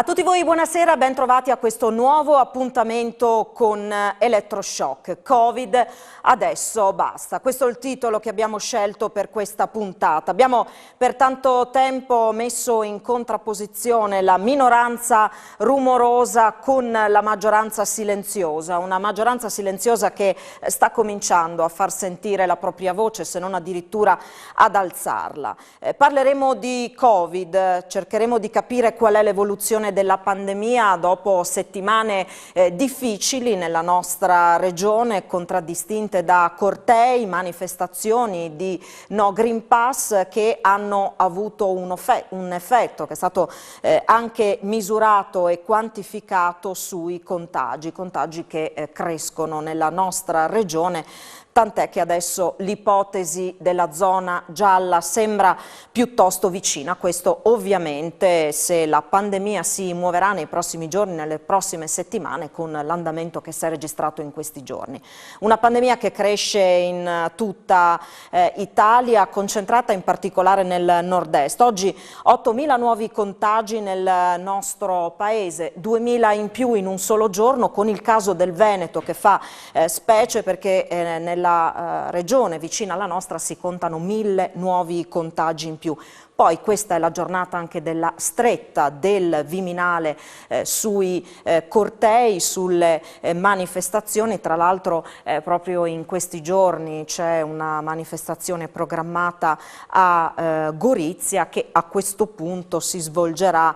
A tutti voi buonasera, ben trovati a questo nuovo appuntamento con Elettroshock. Covid, adesso basta. Questo è il titolo che abbiamo scelto per questa puntata. Abbiamo per tanto tempo messo in contrapposizione la minoranza rumorosa con la maggioranza silenziosa, una maggioranza silenziosa che sta cominciando a far sentire la propria voce, se non addirittura ad alzarla. Parleremo di Covid, cercheremo di capire qual è l'evoluzione della pandemia dopo settimane difficili nella nostra regione, contraddistinte da cortei, manifestazioni di No Green Pass che hanno avuto un effetto che è stato anche misurato e quantificato sui contagi che crescono nella nostra regione. Tant'è che adesso l'ipotesi della zona gialla sembra piuttosto vicina. Questo ovviamente se la pandemia si muoverà nei prossimi giorni, nelle prossime settimane, con l'andamento che si è registrato in questi giorni. Una pandemia che cresce in tutta Italia, concentrata in particolare nel nord-est. Oggi 8.000 nuovi contagi nel nostro paese, 2.000 in più in un solo giorno, con il caso del Veneto che fa specie perché nella regione vicina alla nostra si contano 1.000 nuovi contagi in più. Poi questa è la giornata anche della stretta del Viminale sui cortei, sulle manifestazioni. Tra l'altro proprio in questi giorni c'è una manifestazione programmata a Gorizia che a questo punto si svolgerà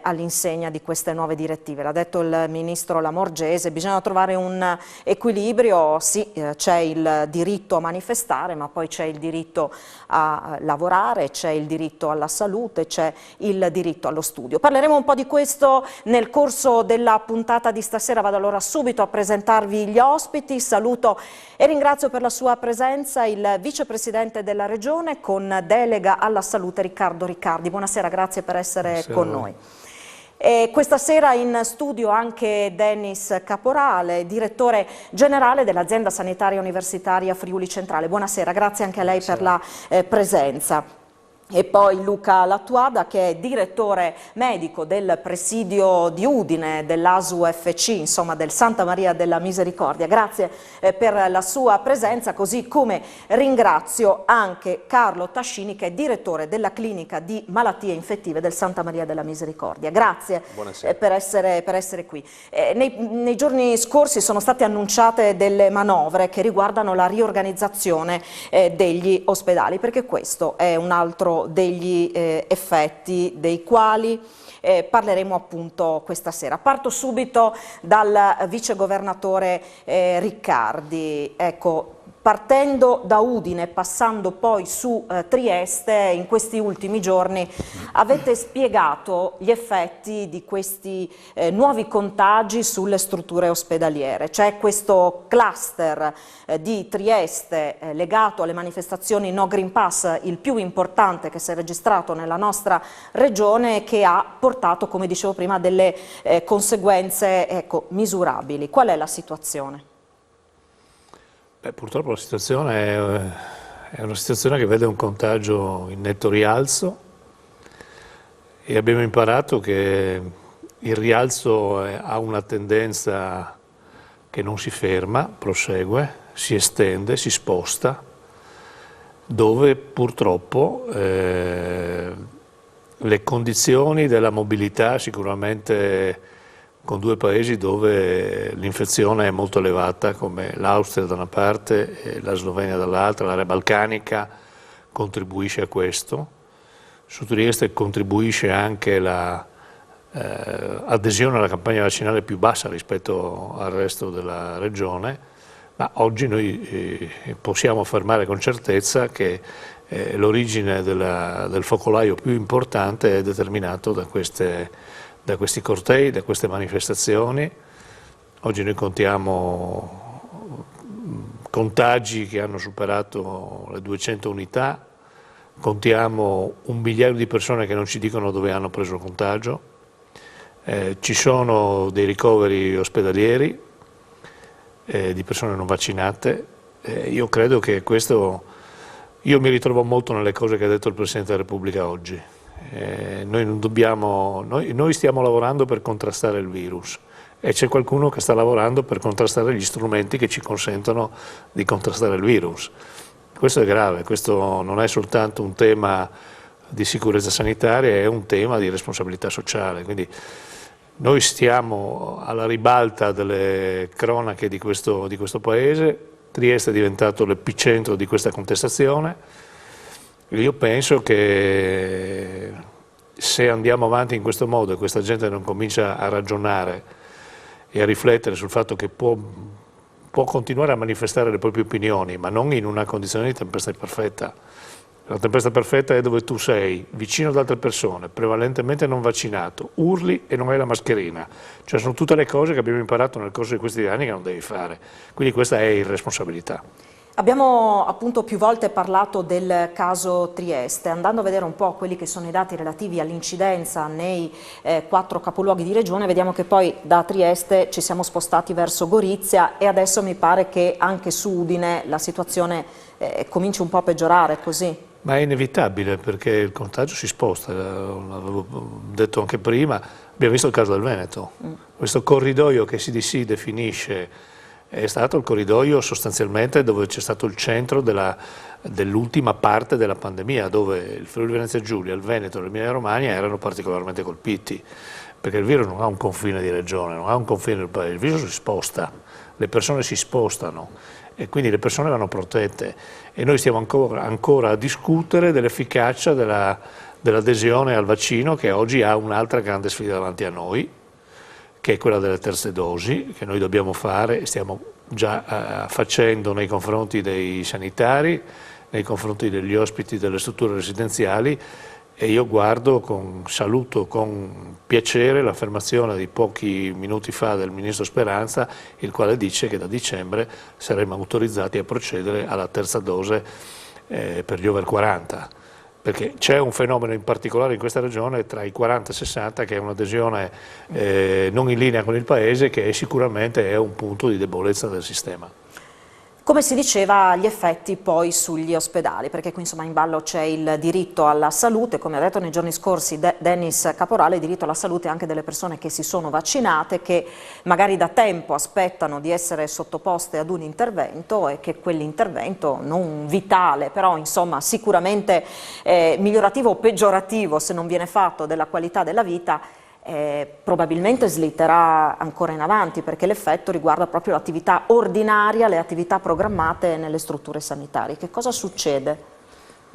all'insegna di queste nuove direttive. L'ha detto il ministro Lamorgese, bisogna trovare un equilibrio, sì, c'è il diritto a manifestare, ma poi c'è il diritto a lavorare, c'è il diritto alla salute, c'è il diritto allo studio. Parleremo un po' di questo nel corso della puntata di stasera. Vado allora subito a presentarvi gli ospiti. Saluto e ringrazio per la sua presenza il vicepresidente della Regione con delega alla salute Riccardo Riccardi. Buonasera, grazie per essere con noi. E questa sera in studio anche Dennis Caporale, direttore generale dell'azienda sanitaria universitaria Friuli Centrale. Buonasera, grazie anche a lei per la presenza. E poi Luca Lattuada, che è direttore medico del presidio di Udine, dell'ASUFC, insomma del Santa Maria della Misericordia. Grazie per la sua presenza, così come ringrazio anche Carlo Tascini, che è direttore della clinica di malattie infettive del Santa Maria della Misericordia. Grazie per essere qui. Nei giorni scorsi sono state annunciate delle manovre che riguardano la riorganizzazione degli ospedali, perché questo è un altro degli effetti dei quali parleremo appunto questa sera. Parto subito dal vicegovernatore Riccardi. Ecco, partendo da Udine, passando poi su Trieste, in questi ultimi giorni avete spiegato gli effetti di questi nuovi contagi sulle strutture ospedaliere. C'è questo cluster di Trieste legato alle manifestazioni No Green Pass, il più importante che si è registrato nella nostra regione, che ha portato, come dicevo prima, delle conseguenze misurabili. Qual è la situazione? Purtroppo la situazione è una situazione che vede un contagio in netto rialzo e abbiamo imparato che il rialzo ha una tendenza che non si ferma, prosegue, si estende, si sposta, dove purtroppo le condizioni della mobilità, sicuramente con due paesi dove l'infezione è molto elevata, come l'Austria da una parte e la Slovenia dall'altra, l'area balcanica contribuisce a questo. Su Trieste contribuisce anche l'adesione alla campagna vaccinale più bassa rispetto al resto della regione, ma oggi noi possiamo affermare con certezza che l'origine del focolaio più importante è determinato da questi cortei, da queste manifestazioni. Oggi noi contiamo contagi che hanno superato le 200 unità, contiamo 1 migliaio di persone che non ci dicono dove hanno preso il contagio, ci sono dei ricoveri ospedalieri di persone non vaccinate. Io credo che questo, io mi ritrovo molto nelle cose che ha detto il Presidente della Repubblica oggi. noi stiamo lavorando per contrastare il virus e c'è qualcuno che sta lavorando per contrastare gli strumenti che ci consentono di contrastare il virus. Questo è grave, questo non è soltanto un tema di sicurezza sanitaria, è un tema di responsabilità sociale. Quindi noi stiamo alla ribalta delle cronache di questo Paese. Trieste è diventato l'epicentro di questa contestazione. Io penso che se andiamo avanti in questo modo e questa gente non comincia a ragionare e a riflettere sul fatto che può continuare a manifestare le proprie opinioni, ma non in una condizione di tempesta perfetta. La tempesta perfetta è dove tu sei vicino ad altre persone, prevalentemente non vaccinato, urli e non hai la mascherina. Cioè sono tutte le cose che abbiamo imparato nel corso di questi anni che non devi fare. Quindi questa è irresponsabilità. Abbiamo appunto più volte parlato del caso Trieste, andando a vedere un po' quelli che sono i dati relativi all'incidenza nei 4 capoluoghi di regione, vediamo che poi da Trieste ci siamo spostati verso Gorizia e adesso mi pare che anche su Udine la situazione cominci un po' a peggiorare, così. Ma è inevitabile perché il contagio si sposta, l'avevo detto anche prima, abbiamo visto il caso del Veneto, questo corridoio che CDC definisce è stato il corridoio sostanzialmente dove c'è stato il centro dell'ultima parte della pandemia, dove il Friuli Venezia Giulia, il Veneto e l'Emilia Romagna erano particolarmente colpiti, perché il virus non ha un confine di regione, non ha un confine del paese, il virus si sposta, le persone si spostano e quindi le persone vanno protette e noi stiamo ancora a discutere dell'efficacia dell'adesione al vaccino, che oggi ha un'altra grande sfida davanti a noi, che è quella delle terze dosi, che noi dobbiamo fare e stiamo già facendo nei confronti dei sanitari, nei confronti degli ospiti delle strutture residenziali, e io saluto con piacere l'affermazione di pochi minuti fa del Ministro Speranza, il quale dice che da dicembre saremo autorizzati a procedere alla terza dose per gli over 40. Perché c'è un fenomeno in particolare in questa regione tra i 40 e i 60 che è un'adesione non in linea con il Paese, che sicuramente è un punto di debolezza del sistema. Come si diceva, gli effetti poi sugli ospedali, perché qui insomma in ballo c'è il diritto alla salute, come ha detto nei giorni scorsi Dennis Caporale, il diritto alla salute anche delle persone che si sono vaccinate, che magari da tempo aspettano di essere sottoposte ad un intervento e che quell'intervento non vitale, però insomma sicuramente migliorativo o peggiorativo se non viene fatto della qualità della vita, probabilmente slitterà ancora in avanti, perché l'effetto riguarda proprio l'attività ordinaria, le attività programmate nelle strutture sanitarie. Che cosa succede?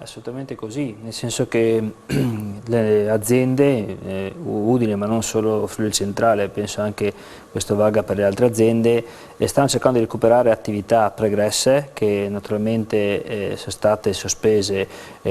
Assolutamente così, nel senso che le aziende, Udine ma non solo Friuli Centrale, penso anche questo valga per le altre aziende, stanno cercando di recuperare attività pregresse che naturalmente sono state sospese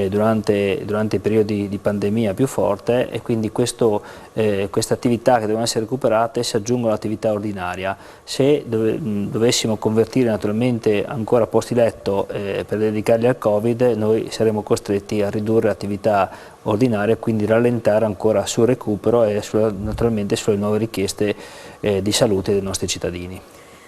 durante i periodi di pandemia più forte, e quindi queste attività che devono essere recuperate si aggiungono all'attività ordinaria. Se dovessimo convertire naturalmente ancora posti letto per dedicarli al Covid, noi saremo costretti a ridurre l'attività ordinaria e quindi rallentare ancora sul recupero e naturalmente sulle nuove richieste di salute dei nostri cittadini.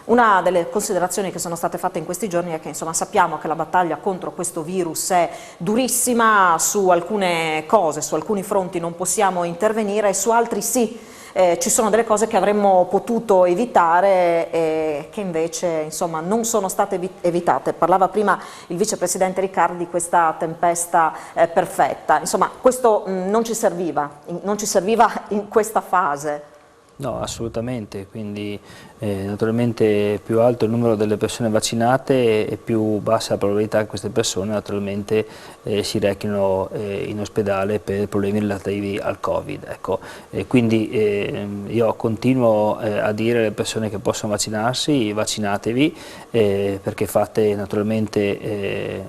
Una delle considerazioni che sono state fatte in questi giorni è che insomma, sappiamo che la battaglia contro questo virus è durissima, su alcune cose, su alcuni fronti non possiamo intervenire, su altri sì. Ci sono delle cose che avremmo potuto evitare e che invece insomma, non sono state evitate. Parlava prima il vicepresidente Riccardi di questa tempesta perfetta. Insomma, questo non ci serviva in questa fase. No, assolutamente, quindi naturalmente più alto il numero delle persone vaccinate e più bassa la probabilità che queste persone naturalmente si rechino in ospedale per problemi relativi al Covid. Ecco. Quindi io continuo a dire alle persone che possono vaccinarsi, vaccinatevi, perché fate naturalmente,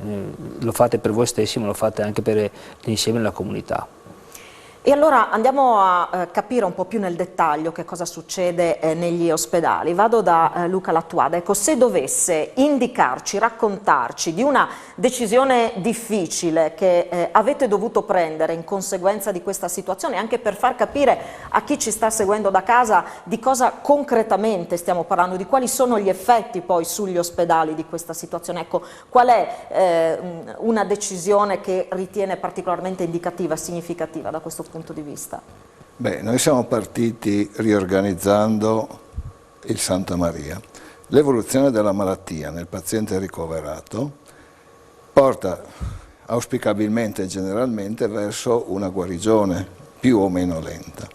lo fate per voi stessi ma lo fate anche per l'insieme della comunità. E allora andiamo a capire un po' più nel dettaglio che cosa succede negli ospedali. Vado da Luca Lattuada. Ecco, se dovesse indicarci, raccontarci di una decisione difficile che avete dovuto prendere in conseguenza di questa situazione, anche per far capire a chi ci sta seguendo da casa di cosa concretamente stiamo parlando, di quali sono gli effetti poi sugli ospedali di questa situazione. Ecco, qual è una decisione che ritiene particolarmente indicativa, significativa da questo punto di vista? Beh, noi siamo partiti riorganizzando il Santa Maria. L'evoluzione della malattia nel paziente ricoverato porta auspicabilmente e generalmente verso una guarigione più o meno lenta.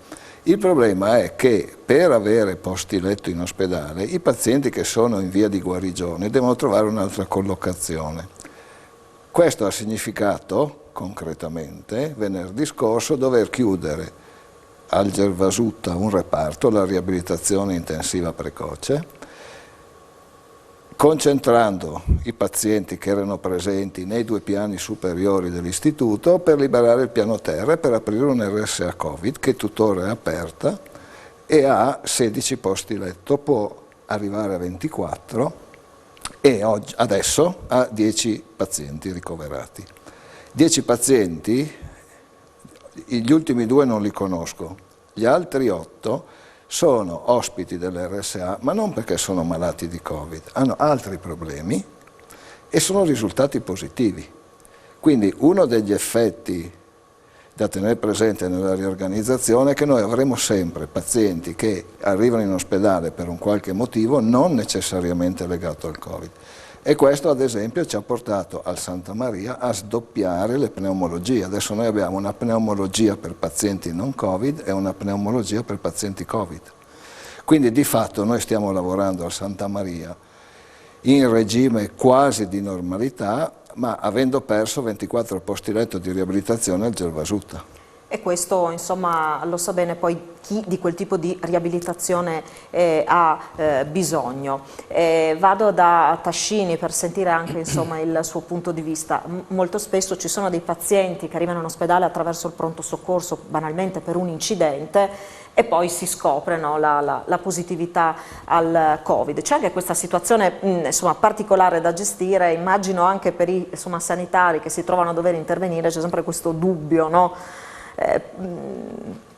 Il problema è che per avere posti letto in ospedale i pazienti che sono in via di guarigione devono trovare un'altra collocazione. Questo ha significato concretamente venerdì scorso dover chiudere al Gervasuta un reparto, la riabilitazione intensiva precoce, concentrando i pazienti che erano presenti nei 2 piani superiori dell'istituto per liberare il piano terra e per aprire un RSA Covid che tuttora è aperta e ha 16 posti letto, può arrivare a 24 e adesso ha 10 pazienti ricoverati. 10 pazienti, gli ultimi 2 non li conosco, gli altri 8 sono ospiti dell'RSA, ma non perché sono malati di Covid, hanno altri problemi e sono risultati positivi. Quindi uno degli effetti da tenere presente nella riorganizzazione è che noi avremo sempre pazienti che arrivano in ospedale per un qualche motivo non necessariamente legato al Covid. E questo ad esempio ci ha portato al Santa Maria a sdoppiare le pneumologie. Adesso noi abbiamo una pneumologia per pazienti non Covid e una pneumologia per pazienti Covid. Quindi di fatto noi stiamo lavorando al Santa Maria in regime quasi di normalità, ma avendo perso 24 posti letto di riabilitazione al Gervasuta. E questo, insomma, lo sa bene poi chi di quel tipo di riabilitazione ha bisogno. Vado da Tascini per sentire anche, insomma, il suo punto di vista. Molto spesso ci sono dei pazienti che arrivano in ospedale attraverso il pronto soccorso, banalmente per un incidente, e poi si scopre, no, la positività al Covid. C'è anche questa situazione insomma, particolare da gestire, immagino anche per i sanitari che si trovano a dover intervenire, c'è sempre questo dubbio, no?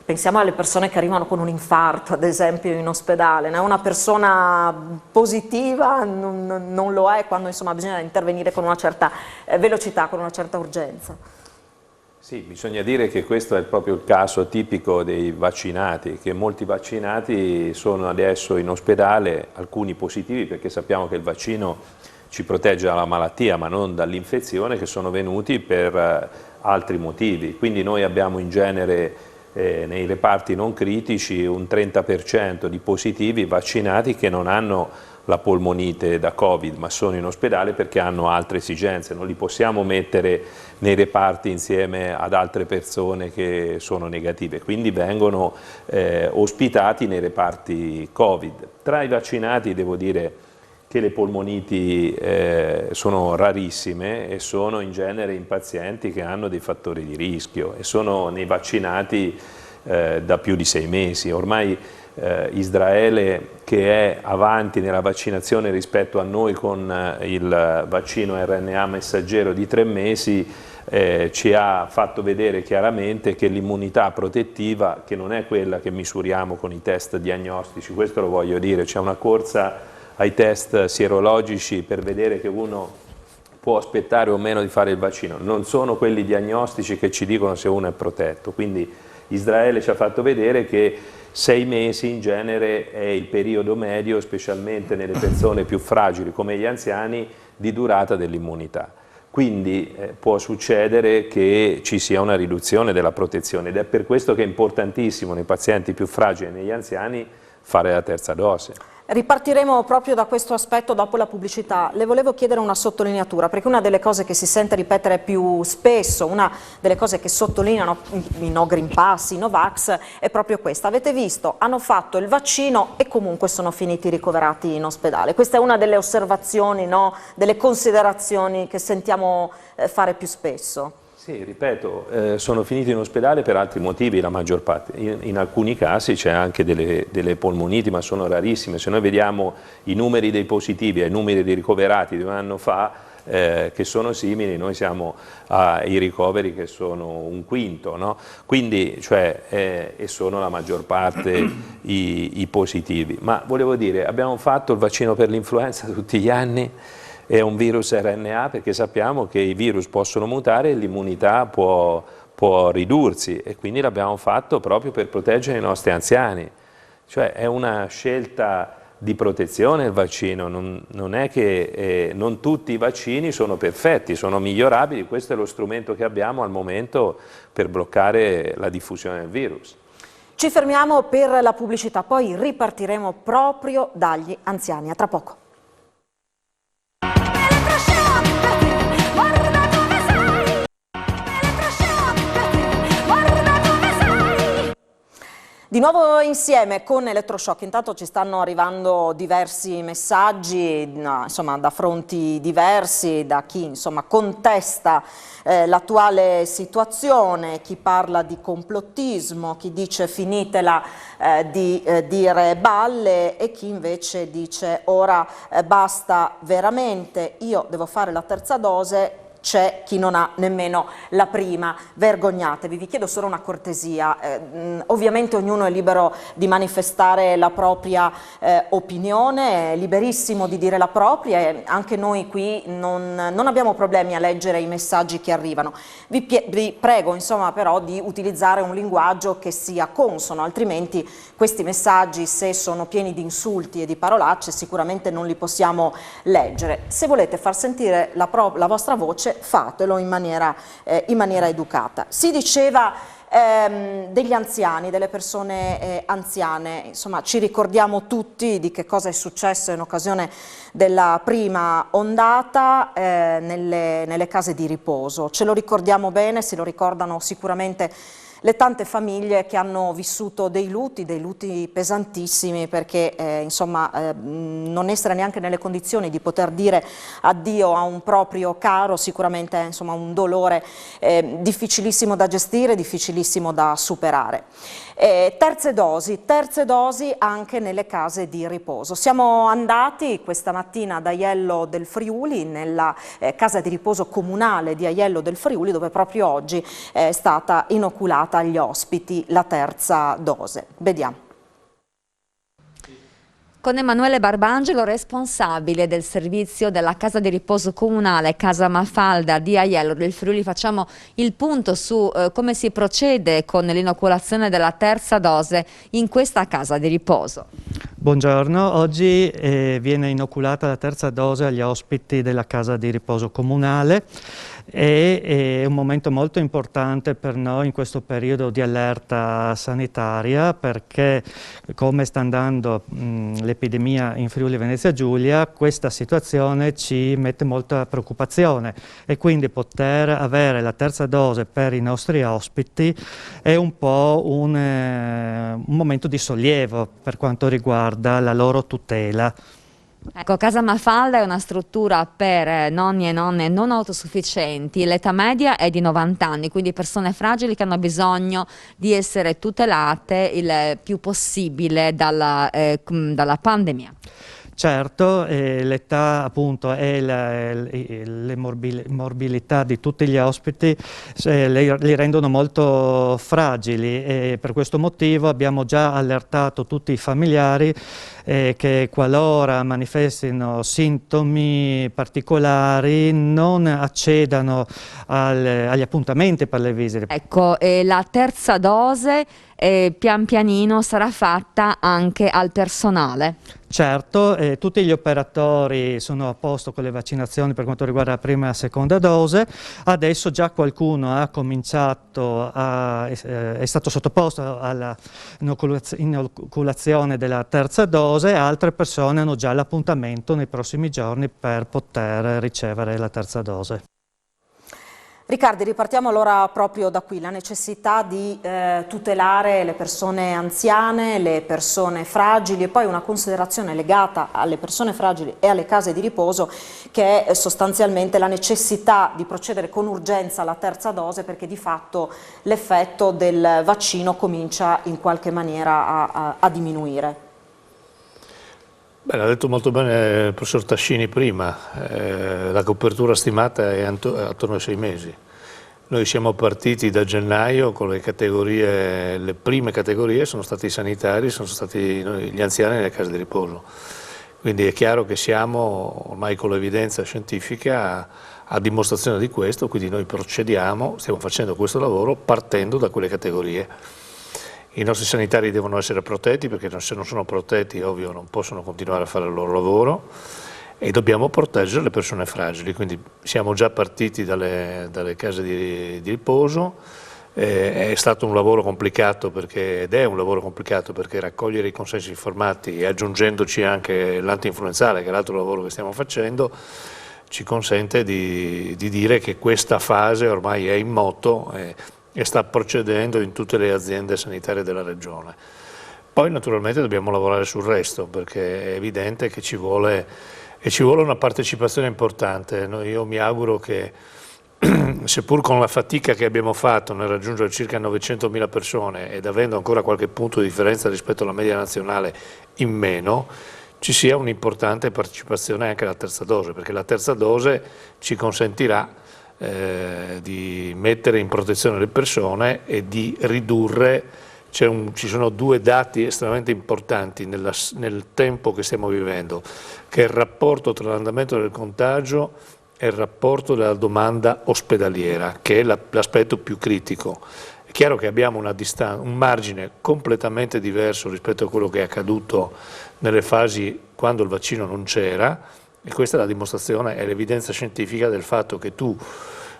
Pensiamo alle persone che arrivano con un infarto, ad esempio, in ospedale. Una persona positiva non lo è quando insomma, bisogna intervenire con una certa velocità, con una certa urgenza. Sì, bisogna dire che questo è proprio il caso tipico dei vaccinati, che molti vaccinati sono adesso in ospedale, alcuni positivi perché sappiamo che il vaccino ci protegge dalla malattia ma non dall'infezione, che sono venuti per altri motivi. Quindi noi abbiamo in genere nei reparti non critici un 30% di positivi vaccinati che non hanno la polmonite da Covid ma sono in ospedale perché hanno altre esigenze, non li possiamo mettere nei reparti insieme ad altre persone che sono negative, quindi vengono ospitati nei reparti Covid. Tra i vaccinati devo dire che le polmoniti sono rarissime e sono in genere in pazienti che hanno dei fattori di rischio e sono nei vaccinati da più di 6 mesi. Ormai Israele, che è avanti nella vaccinazione rispetto a noi con il vaccino RNA messaggero di 3 mesi, ci ha fatto vedere chiaramente che l'immunità protettiva, che non è quella che misuriamo con i test diagnostici, questo lo voglio dire, c'è una corsa ai test sierologici per vedere che uno può aspettare o meno di fare il vaccino, non sono quelli diagnostici che ci dicono se uno è protetto, quindi Israele ci ha fatto vedere che 6 mesi in genere è il periodo medio, specialmente nelle persone più fragili come gli anziani, di durata dell'immunità. Quindi può succedere che ci sia una riduzione della protezione ed è per questo che è importantissimo nei pazienti più fragili e negli anziani fare la terza dose. Ripartiremo proprio da questo aspetto dopo la pubblicità. Le volevo chiedere una sottolineatura, perché una delle cose che si sente ripetere più spesso, una delle cose che sottolineano i no Green Pass, i no Vax, è proprio questa. Avete visto, hanno fatto il vaccino e comunque sono finiti ricoverati in ospedale. Questa è una delle osservazioni, no, delle considerazioni che sentiamo fare più spesso. Sì, ripeto, sono finiti in ospedale per altri motivi la maggior parte. In alcuni casi c'è anche delle polmoniti, ma sono rarissime. Se noi vediamo i numeri dei positivi e i numeri dei ricoverati di un anno fa, che sono simili, noi siamo ai ricoveri che sono un quinto, no? Quindi, e sono la maggior parte i positivi. Ma volevo dire, abbiamo fatto il vaccino per l'influenza tutti gli anni, è un virus RNA, perché sappiamo che i virus possono mutare e l'immunità può ridursi, e quindi l'abbiamo fatto proprio per proteggere i nostri anziani. Cioè è una scelta di protezione il vaccino, non è che non tutti i vaccini sono perfetti, sono migliorabili, questo è lo strumento che abbiamo al momento per bloccare la diffusione del virus. Ci fermiamo per la pubblicità, poi ripartiremo proprio dagli anziani. A tra poco. Di nuovo insieme con Elettroshock. Intanto ci stanno arrivando diversi messaggi, insomma, da fronti diversi, da chi insomma contesta l'attuale situazione, chi parla di complottismo, chi dice finitela di dire balle, e chi invece dice ora basta veramente, io devo fare la terza dose. C'è chi non ha nemmeno la prima, vergognatevi. Vi chiedo solo una cortesia, ovviamente ognuno è libero di manifestare la propria opinione, è liberissimo di dire la propria, e anche noi qui non abbiamo problemi a leggere i messaggi che arrivano. Vi prego insomma però di utilizzare un linguaggio che sia consono, altrimenti questi messaggi, se sono pieni di insulti e di parolacce, sicuramente non li possiamo leggere. Se volete far sentire la vostra voce, fatelo in maniera educata. Si diceva degli anziani, delle persone anziane, insomma ci ricordiamo tutti di che cosa è successo in occasione della prima ondata nelle case di riposo. Ce lo ricordiamo bene, se lo ricordano sicuramente le tante famiglie che hanno vissuto dei luti pesantissimi, perché non essere neanche nelle condizioni di poter dire addio a un proprio caro sicuramente è insomma un dolore difficilissimo da gestire, difficilissimo da superare. Terze dosi anche nelle case di riposo. Siamo andati questa mattina ad Aiello del Friuli, nella casa di riposo comunale di Aiello del Friuli, dove proprio oggi è stata inoculata agli ospiti la terza dose. Vediamo. Con Emanuele Barbangelo, responsabile del servizio della casa di riposo comunale Casa Mafalda di Aiello del Friuli, facciamo il punto su come si procede con l'inoculazione della terza dose in questa casa di riposo. Buongiorno, oggi viene inoculata la terza dose agli ospiti della casa di riposo comunale. È un momento molto importante per noi in questo periodo di allerta sanitaria, perché come sta andando l'epidemia in Friuli Venezia Giulia, questa situazione ci mette molta preoccupazione, e quindi poter avere la terza dose per i nostri ospiti è un po' un momento di sollievo per quanto riguarda la loro tutela. Ecco, Casa Mafalda è una struttura per nonni e nonne non autosufficienti, l'età media è di 90 anni, quindi persone fragili che hanno bisogno di essere tutelate il più possibile dalla pandemia. Certo, l'età appunto e le morbilità di tutti gli ospiti li rendono molto fragili, e per questo motivo abbiamo già allertato tutti i familiari che qualora manifestino sintomi particolari non accedano agli appuntamenti per le visite. Ecco, la terza dose pian pianino sarà fatta anche al personale. Certo, tutti gli operatori sono a posto con le vaccinazioni per quanto riguarda la prima e la seconda dose. Adesso già qualcuno ha cominciato è stato sottoposto all'inoculazione della terza dose, altre persone hanno già l'appuntamento nei prossimi giorni per poter ricevere la terza dose. Riccardi, ripartiamo allora proprio da qui, la necessità di tutelare le persone anziane, le persone fragili e poi una considerazione legata alle persone fragili e alle case di riposo che è sostanzialmente la necessità di procedere con urgenza alla terza dose perché di fatto l'effetto del vaccino comincia in qualche maniera a diminuire. Beh, l'ha detto molto bene il professor Tascini prima, la copertura stimata è attorno ai 6 mesi. Noi siamo partiti da gennaio con le categorie, le prime categorie sono stati i sanitari, sono stati gli anziani nelle case di riposo. Quindi è chiaro che siamo ormai con l'evidenza scientifica a dimostrazione di questo, quindi noi procediamo, stiamo facendo questo lavoro partendo da quelle categorie. I nostri sanitari devono essere protetti perché se non sono protetti, ovvio, non possono continuare a fare il loro lavoro e dobbiamo proteggere le persone fragili, quindi siamo già partiti dalle case di riposo. È stato un lavoro complicato ed è un lavoro complicato perché raccogliere i consensi informati e aggiungendoci anche l'antinfluenzale, che è l'altro lavoro che stiamo facendo, ci consente di dire che questa fase ormai è in moto e sta procedendo in tutte le aziende sanitarie della regione. Poi naturalmente dobbiamo lavorare sul resto perché è evidente che ci vuole una partecipazione importante. Io mi auguro che seppur con la fatica che abbiamo fatto nel raggiungere circa 900.000 persone ed avendo ancora qualche punto di differenza rispetto alla media nazionale in meno, ci sia un'importante partecipazione anche alla terza dose, perché la terza dose ci consentirà di mettere in protezione le persone e di ridurre, ci sono due dati estremamente importanti nel tempo che stiamo vivendo, che è il rapporto tra l'andamento del contagio e il rapporto della domanda ospedaliera, che è l'aspetto più critico. È chiaro che abbiamo un margine completamente diverso rispetto a quello che è accaduto nelle fasi quando il vaccino non c'era, e questa è la dimostrazione, è l'evidenza scientifica del fatto che tu,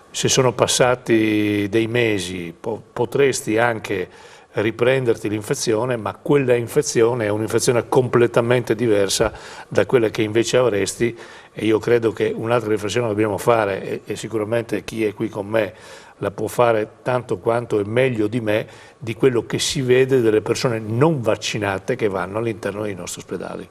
se sono passati dei mesi, potresti anche riprenderti l'infezione, ma quella infezione è un'infezione completamente diversa da quella che invece avresti, e io credo che un'altra riflessione dobbiamo fare, e sicuramente chi è qui con me la può fare tanto quanto e meglio di me, di quello che si vede delle persone non vaccinate che vanno all'interno dei nostri ospedali.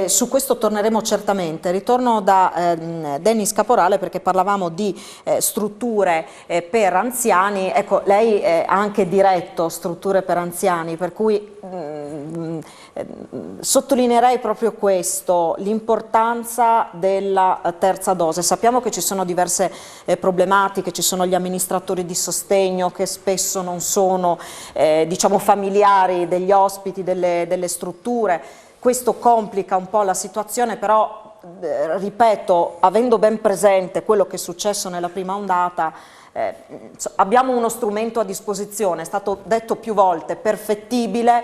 Su questo torneremo certamente. Ritorno da Dennis Caporale perché parlavamo di strutture per anziani. Ecco, lei ha anche diretto strutture per anziani, per cui sottolineerei proprio questo, l'importanza della terza dose. Sappiamo che ci sono diverse problematiche, ci sono gli amministratori di sostegno che spesso non sono diciamo familiari degli ospiti delle strutture. Questo complica un po' la situazione, però ripeto, avendo ben presente quello che è successo nella prima ondata, abbiamo uno strumento a disposizione, è stato detto più volte, perfettibile,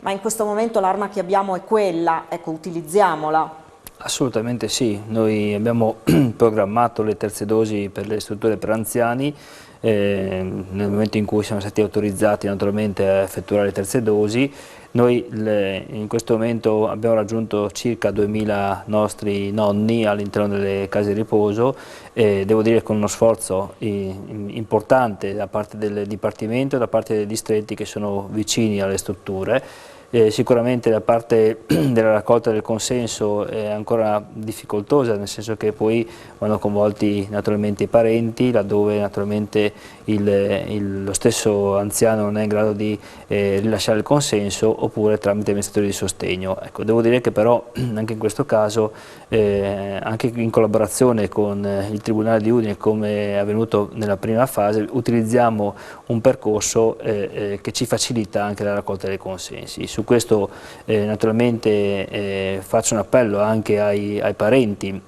ma in questo momento l'arma che abbiamo è quella, ecco, utilizziamola. Assolutamente sì, noi abbiamo programmato le terze dosi per le strutture per anziani, nel momento in cui siamo stati autorizzati naturalmente a effettuare le terze dosi. Noi in questo momento abbiamo raggiunto circa 2000 nostri nonni all'interno delle case di riposo, devo dire con uno sforzo importante da parte del Dipartimento e da parte dei distretti che sono vicini alle strutture. Sicuramente la parte della raccolta del consenso è ancora difficoltosa, nel senso che poi vanno coinvolti naturalmente i parenti, laddove naturalmente lo stesso anziano non è in grado di rilasciare il consenso, oppure tramite amministratori di sostegno. Ecco, devo dire che però anche in questo caso, anche in collaborazione con il Tribunale di Udine, come è avvenuto nella prima fase, utilizziamo un percorso che ci facilita anche la raccolta dei consensi. Su questo naturalmente faccio un appello anche ai parenti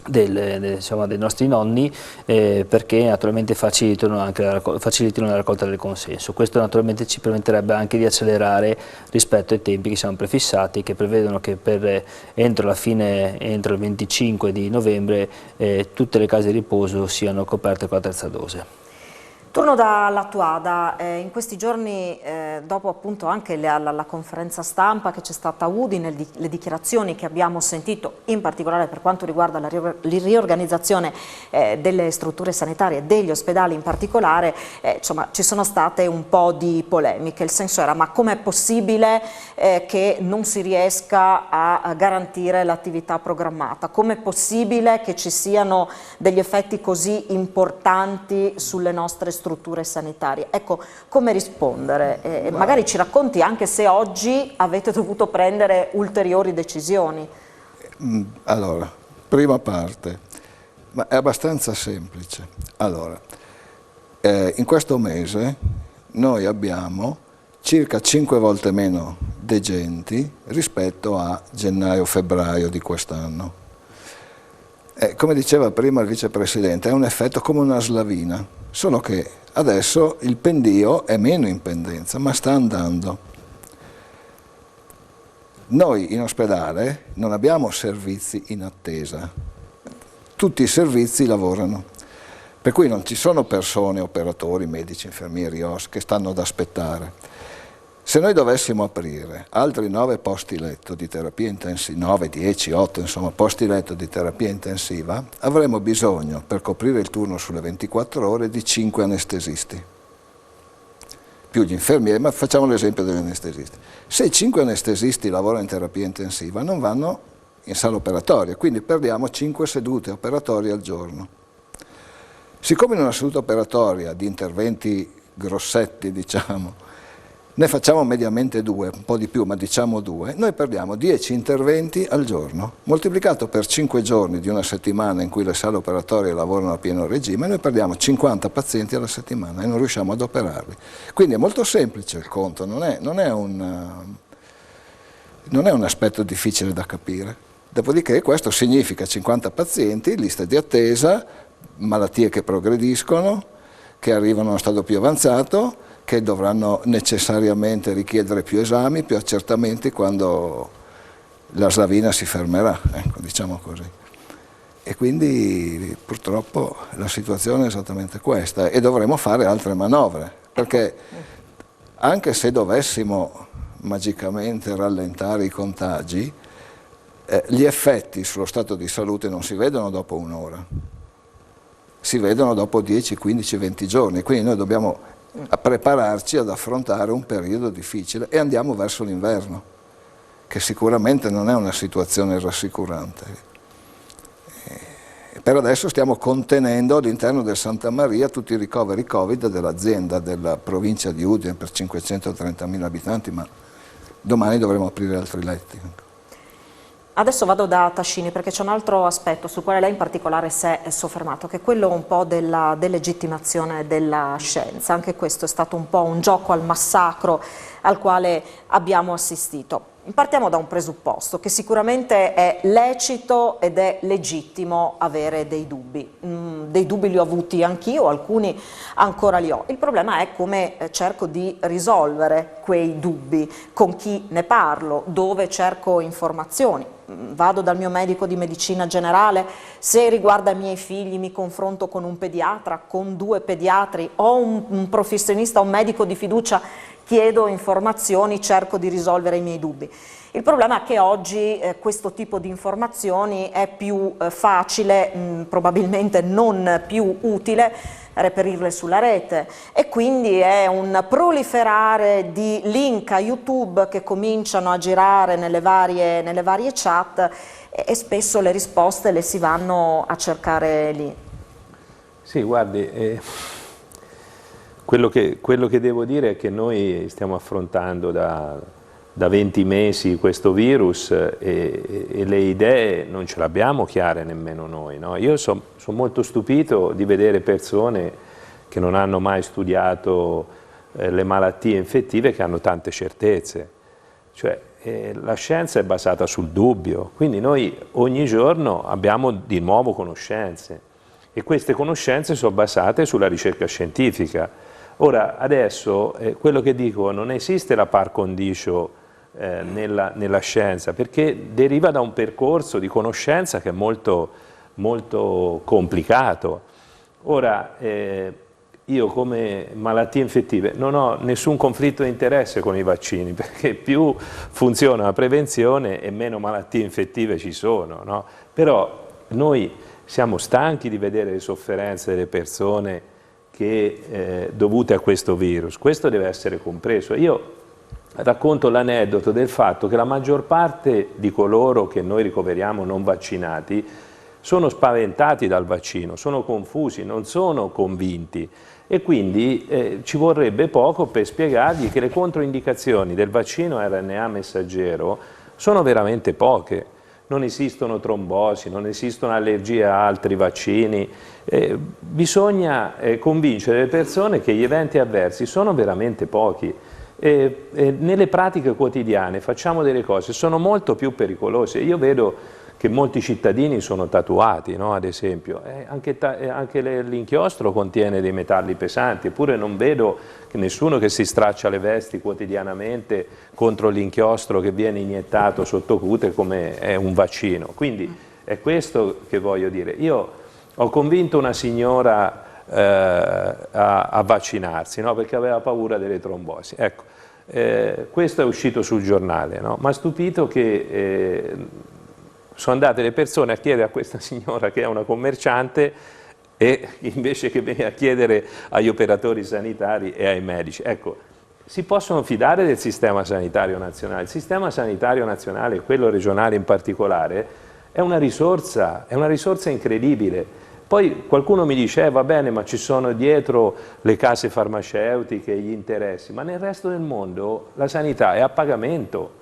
dei nostri nonni, perché naturalmente facilitino la raccolta del consenso. Questo naturalmente ci permetterebbe anche di accelerare rispetto ai tempi che siamo prefissati, che prevedono che entro il 25 di novembre tutte le case di riposo siano coperte con la terza dose. Torno da Lattuada, in questi giorni, dopo appunto anche la conferenza stampa che c'è stata a Udine, le dichiarazioni che abbiamo sentito, in particolare per quanto riguarda la riorganizzazione delle strutture sanitarie, degli ospedali in particolare, insomma ci sono state un po' di polemiche. Il senso era: ma com'è possibile che non si riesca a garantire l'attività programmata? Com'è possibile che ci siano degli effetti così importanti sulle nostre strutture sanitarie? Ecco, come rispondere? Magari ci racconti anche se oggi avete dovuto prendere ulteriori decisioni. Allora, prima parte, ma è abbastanza semplice. Allora, in questo mese noi abbiamo circa 5 volte meno degenti rispetto a gennaio-febbraio di quest'anno. Come diceva prima il vicepresidente, è un effetto come una slavina, solo che adesso il pendio è meno in pendenza, ma sta andando. Noi in ospedale non abbiamo servizi in attesa, tutti i servizi lavorano, per cui non ci sono persone, operatori, medici, infermieri, OS che stanno ad aspettare. Se noi dovessimo aprire altri 9 posti letto di terapia intensiva, 9, 10, 8, insomma posti letto di terapia intensiva, avremmo bisogno per coprire il turno sulle 24 ore di 5 anestesisti, più gli infermieri, ma facciamo l'esempio degli anestesisti. Se 5 anestesisti lavorano in terapia intensiva non vanno in sala operatoria, quindi perdiamo 5 sedute operatorie al giorno. Siccome in una seduta operatoria di interventi grossetti, diciamo, ne facciamo mediamente 2, un po' di più, ma diciamo 2, noi perdiamo 10 interventi al giorno, moltiplicato per 5 giorni di una settimana in cui le sale operatorie lavorano a pieno regime, noi perdiamo 50 pazienti alla settimana e non riusciamo ad operarli. Quindi è molto semplice il conto, non è un aspetto difficile da capire. Dopodiché questo significa 50 pazienti, liste di attesa, malattie che progrediscono, che arrivano a uno stato più avanzato, che dovranno necessariamente richiedere più esami, più accertamenti quando la slavina si fermerà, ecco, diciamo così. E quindi purtroppo la situazione è esattamente questa e dovremo fare altre manovre, perché anche se dovessimo magicamente rallentare i contagi, gli effetti sullo stato di salute non si vedono dopo un'ora, si vedono dopo 10, 15, 20 giorni, quindi noi dobbiamo a prepararci ad affrontare un periodo difficile e andiamo verso l'inverno, che sicuramente non è una situazione rassicurante. Per adesso stiamo contenendo all'interno del Santa Maria tutti i ricoveri Covid dell'azienda della provincia di Udine per 530.000 abitanti, ma domani dovremo aprire altri letti. Adesso vado da Tascini perché c'è un altro aspetto sul quale lei in particolare si è soffermato, che è quello un po' della delegittimazione della scienza. Anche questo è stato un po' un gioco al massacro al quale abbiamo assistito. Partiamo da un presupposto, che sicuramente è lecito ed è legittimo avere dei dubbi. Dei dubbi li ho avuti anch'io, alcuni ancora li ho. Il problema è come cerco di risolvere quei dubbi, con chi ne parlo, dove cerco informazioni. Vado dal mio medico di medicina generale, se riguarda i miei figli mi confronto con un pediatra, con 2 pediatri, ho un professionista, un medico di fiducia, chiedo informazioni, cerco di risolvere i miei dubbi. Il problema è che oggi questo tipo di informazioni è più facile, probabilmente non più utile, reperirle sulla rete e quindi è un proliferare di link a YouTube che cominciano a girare nelle varie chat e spesso le risposte le si vanno a cercare lì. Sì, guardi, quello che devo dire è che noi stiamo affrontando da 20 mesi questo virus e le idee non ce le abbiamo chiare nemmeno noi, no? Io sono molto stupito di vedere persone che non hanno mai studiato le malattie infettive che hanno tante certezze. Cioè, la scienza è basata sul dubbio, quindi noi ogni giorno abbiamo di nuovo conoscenze e queste conoscenze sono basate sulla ricerca scientifica. Ora, adesso, quello che dico, non esiste la par condicio nella scienza, perché deriva da un percorso di conoscenza che è molto, molto complicato. Ora, io come malattie infettive non ho nessun conflitto di interesse con i vaccini, perché più funziona la prevenzione e meno malattie infettive ci sono, no? Però noi siamo stanchi di vedere le sofferenze delle persone dovute a questo virus, questo deve essere compreso. Io racconto l'aneddoto del fatto che la maggior parte di coloro che noi ricoveriamo non vaccinati sono spaventati dal vaccino, sono confusi, non sono convinti e quindi ci vorrebbe poco per spiegargli che le controindicazioni del vaccino RNA messaggero sono veramente poche. Non esistono trombosi, non esistono allergie a altri vaccini, bisogna convincere le persone che gli eventi avversi sono veramente pochi. Nelle pratiche quotidiane facciamo delle cose, sono molto più pericolose. Io vedo che molti cittadini sono tatuati, no? Ad esempio, anche l'inchiostro contiene dei metalli pesanti, eppure non vedo che nessuno che si straccia le vesti quotidianamente contro l'inchiostro che viene iniettato sotto cute come è un vaccino. Quindi è questo che voglio dire. Io ho convinto una signora a vaccinarsi, no? Perché aveva paura delle trombosi. Ecco, questo è uscito sul giornale, no? Ma ha stupito che sono andate le persone a chiedere a questa signora, che è una commerciante, e invece che venire a chiedere agli operatori sanitari e ai medici. Ecco, si possono fidare del sistema sanitario nazionale. Il sistema sanitario nazionale, quello regionale in particolare, è una risorsa incredibile. Poi qualcuno mi dice, va bene, ma ci sono dietro le case farmaceutiche, gli interessi, ma nel resto del mondo la sanità è a pagamento.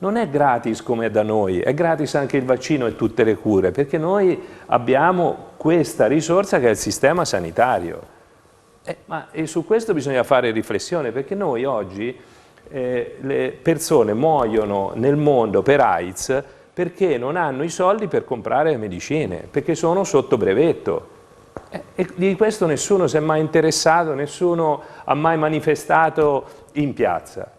Non è gratis come è da noi, è gratis anche il vaccino e tutte le cure, perché noi abbiamo questa risorsa che è il sistema sanitario. E su questo bisogna fare riflessione, perché noi oggi le persone muoiono nel mondo per AIDS perché non hanno i soldi per comprare le medicine, perché sono sotto brevetto. E di questo nessuno si è mai interessato, nessuno ha mai manifestato in piazza.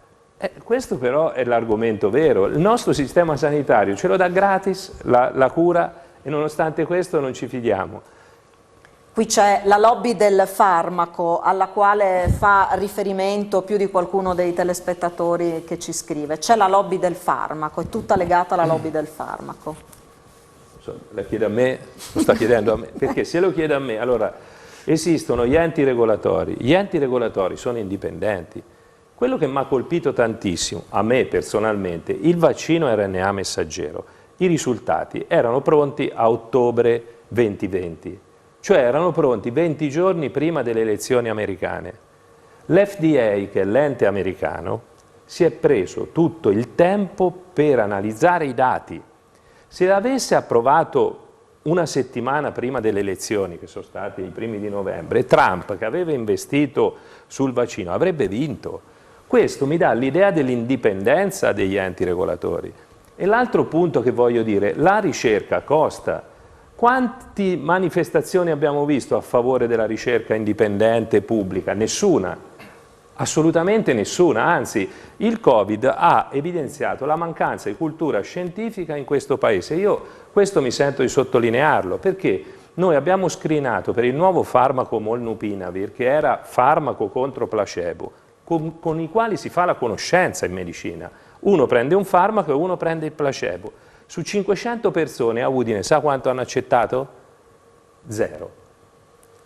Questo però è l'argomento vero. Il nostro sistema sanitario ce lo dà gratis la cura e nonostante questo non ci fidiamo. Qui c'è la lobby del farmaco alla quale fa riferimento più di qualcuno dei telespettatori che ci scrive. C'è la lobby del farmaco, è tutta legata alla lobby del farmaco. La chiede a me, lo sta chiedendo a me, perché se lo chiede a me, allora esistono gli enti regolatori sono indipendenti. Quello che mi ha colpito tantissimo, a me personalmente, il vaccino RNA messaggero, i risultati erano pronti a ottobre 2020, cioè erano pronti 20 giorni prima delle elezioni americane. L'FDA, che è l'ente americano, si è preso tutto il tempo per analizzare i dati. Se avesse approvato una settimana prima delle elezioni, che sono stati i primi di novembre, Trump, che aveva investito sul vaccino, avrebbe vinto. Questo mi dà l'idea dell'indipendenza degli enti regolatori. E l'altro punto che voglio dire, la ricerca costa. Quante manifestazioni abbiamo visto a favore della ricerca indipendente e pubblica? Nessuna, assolutamente nessuna, anzi il Covid ha evidenziato la mancanza di cultura scientifica in questo Paese. Io questo mi sento di sottolinearlo, perché noi abbiamo screenato per il nuovo farmaco Molnupiravir, che era farmaco contro placebo, con i quali si fa la conoscenza in medicina. Uno prende un farmaco e uno prende il placebo. Su 500 persone a Udine, sa quanto hanno accettato? 0.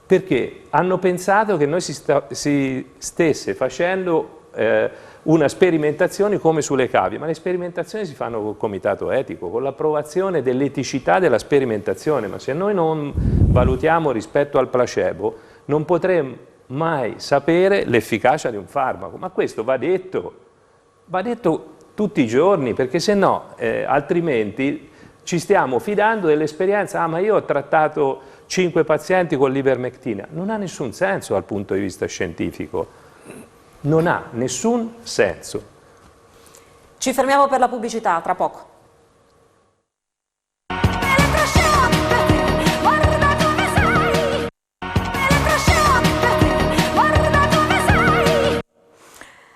Perché hanno pensato che noi si stesse facendo una sperimentazione come sulle cavie, ma le sperimentazioni si fanno col comitato etico, con l'approvazione dell'eticità della sperimentazione, ma se noi non valutiamo rispetto al placebo non potremo mai sapere l'efficacia di un farmaco, ma questo va detto tutti i giorni, perché se no altrimenti ci stiamo fidando dell'esperienza. Ma io ho trattato 5 pazienti con l'ivermectina. Non ha nessun senso dal punto di vista scientifico, non ha nessun senso. Ci fermiamo per la pubblicità, tra poco.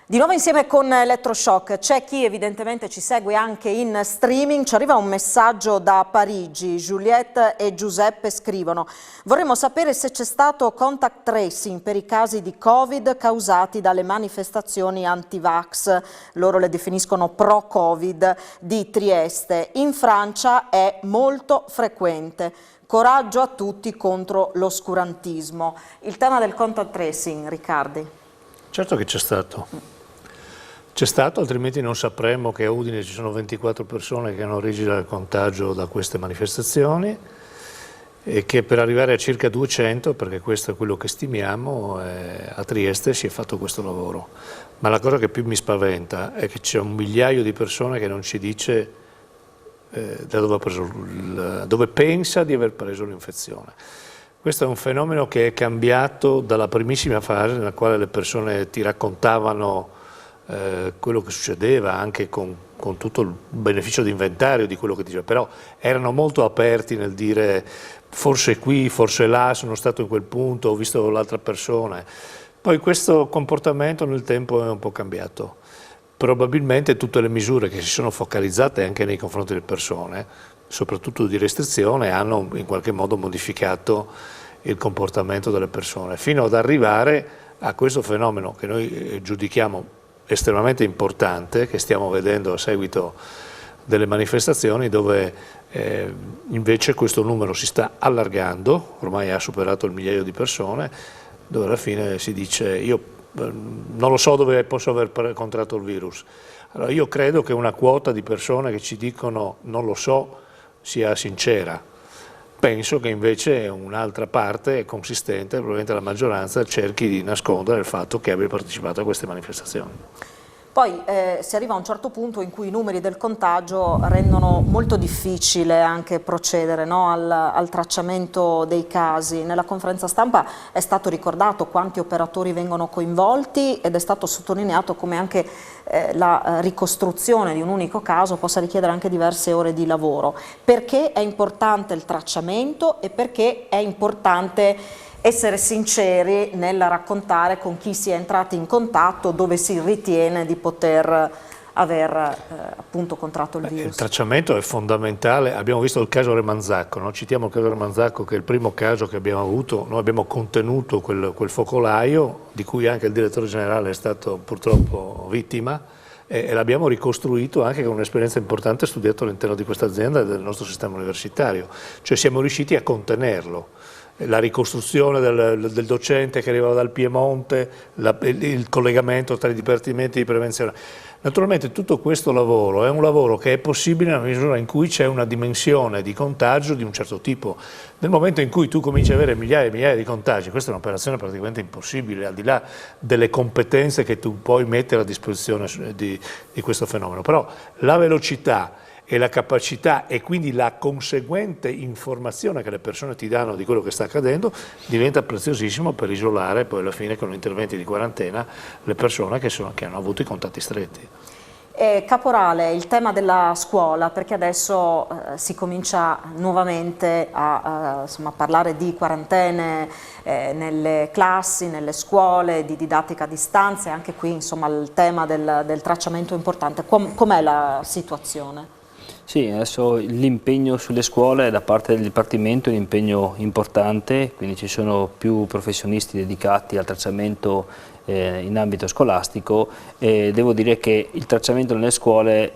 Di nuovo insieme con Elettroshock, c'è chi evidentemente ci segue anche in streaming, ci arriva un messaggio da Parigi, Juliette e Giuseppe scrivono: vorremmo sapere se c'è stato contact tracing per i casi di Covid causati dalle manifestazioni anti-vax, loro le definiscono pro-Covid, di Trieste. In Francia è molto frequente. Coraggio a tutti contro l'oscurantismo. Il tema del contact tracing, Riccardi. Certo che c'è stato. C'è stato, altrimenti non sapremmo che a Udine ci sono 24 persone che hanno registrato il contagio da queste manifestazioni e che per arrivare a circa 200, perché questo è quello che stimiamo, a Trieste si è fatto questo lavoro. Ma la cosa che più mi spaventa è che c'è 1 migliaio di persone che non ci dice da dove ha preso dove pensa di aver preso l'infezione. Questo è un fenomeno che è cambiato dalla primissima fase nella quale le persone ti raccontavano quello che succedeva, anche con tutto il beneficio di inventario di quello che diceva, però erano molto aperti nel dire forse qui, forse là, sono stato in quel punto, ho visto l'altra persona. Poi questo comportamento nel tempo è un po' cambiato. Probabilmente tutte le misure che si sono focalizzate anche nei confronti delle persone, soprattutto di restrizione, hanno in qualche modo modificato il comportamento delle persone, fino ad arrivare a questo fenomeno che noi giudichiamo estremamente importante, che stiamo vedendo a seguito delle manifestazioni, dove invece questo numero si sta allargando, ormai ha superato il migliaio di persone, dove alla fine si dice io non lo so dove posso aver contratto il virus. Allora io credo che una quota di persone che ci dicono non lo so sia sincera. Penso che invece un'altra parte consistente, probabilmente la maggioranza, cerchi di nascondere il fatto che abbia partecipato a queste manifestazioni. Poi si arriva a un certo punto in cui i numeri del contagio rendono molto difficile anche procedere, no, al tracciamento dei casi. Nella conferenza stampa è stato ricordato quanti operatori vengono coinvolti ed è stato sottolineato come anche la ricostruzione di un unico caso possa richiedere anche diverse ore di lavoro. Perché è importante il tracciamento e perché è importante essere sinceri nel raccontare con chi si è entrati in contatto, dove si ritiene di poter aver appunto contratto il virus. Il tracciamento è fondamentale, abbiamo visto il caso Remanzacco, no? Citiamo il caso Remanzacco che è il primo caso che abbiamo avuto, noi abbiamo contenuto quel focolaio di cui anche il direttore generale è stato purtroppo vittima e l'abbiamo ricostruito anche con un'esperienza importante studiata all'interno di questa azienda e del nostro sistema universitario, cioè siamo riusciti a contenerlo. La ricostruzione del docente che arrivava dal Piemonte, il collegamento tra i dipartimenti di prevenzione. Naturalmente tutto questo lavoro è un lavoro che è possibile nella misura in cui c'è una dimensione di contagio di un certo tipo. Nel momento in cui tu cominci ad avere migliaia e migliaia di contagi, questa è un'operazione praticamente impossibile, al di là delle competenze che tu puoi mettere a disposizione di questo fenomeno. Però la velocità e la capacità e quindi la conseguente informazione che le persone ti danno di quello che sta accadendo diventa preziosissimo per isolare poi alla fine con interventi di quarantena le persone che hanno avuto i contatti stretti. Caporale, il tema della scuola, perché adesso si comincia nuovamente a parlare di quarantene nelle classi, nelle scuole, di didattica a distanza e anche qui insomma il tema del tracciamento è importante. Com'è la situazione? Sì, adesso l'impegno sulle scuole da parte del Dipartimento è un impegno importante, quindi ci sono più professionisti dedicati al tracciamento in ambito scolastico e devo dire che il tracciamento nelle scuole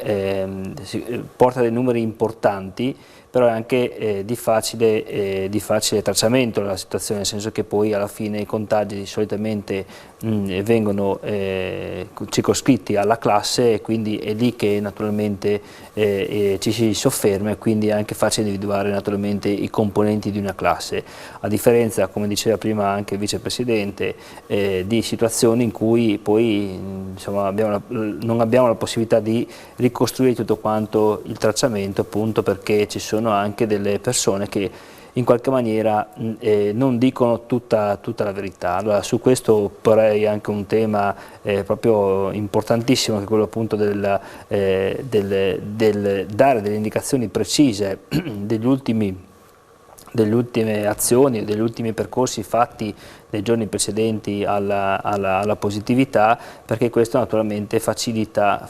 porta dei numeri importanti, però è anche di facile tracciamento la situazione, nel senso che poi alla fine i contagi solitamente vengono circoscritti alla classe e quindi è lì che naturalmente ci si sofferma e quindi è anche facile individuare naturalmente i componenti di una classe, a differenza, come diceva prima anche il vicepresidente, di situazioni in cui poi insomma, non abbiamo la possibilità di ricostruire tutto quanto il tracciamento, appunto perché ci sono anche delle persone che in qualche maniera non dicono tutta la verità. Allora, su questo porrei anche un tema proprio importantissimo, che è quello appunto del dare delle indicazioni precise degli ultimi delle ultime azioni, degli ultimi percorsi fatti nei giorni precedenti alla positività, perché questo naturalmente facilita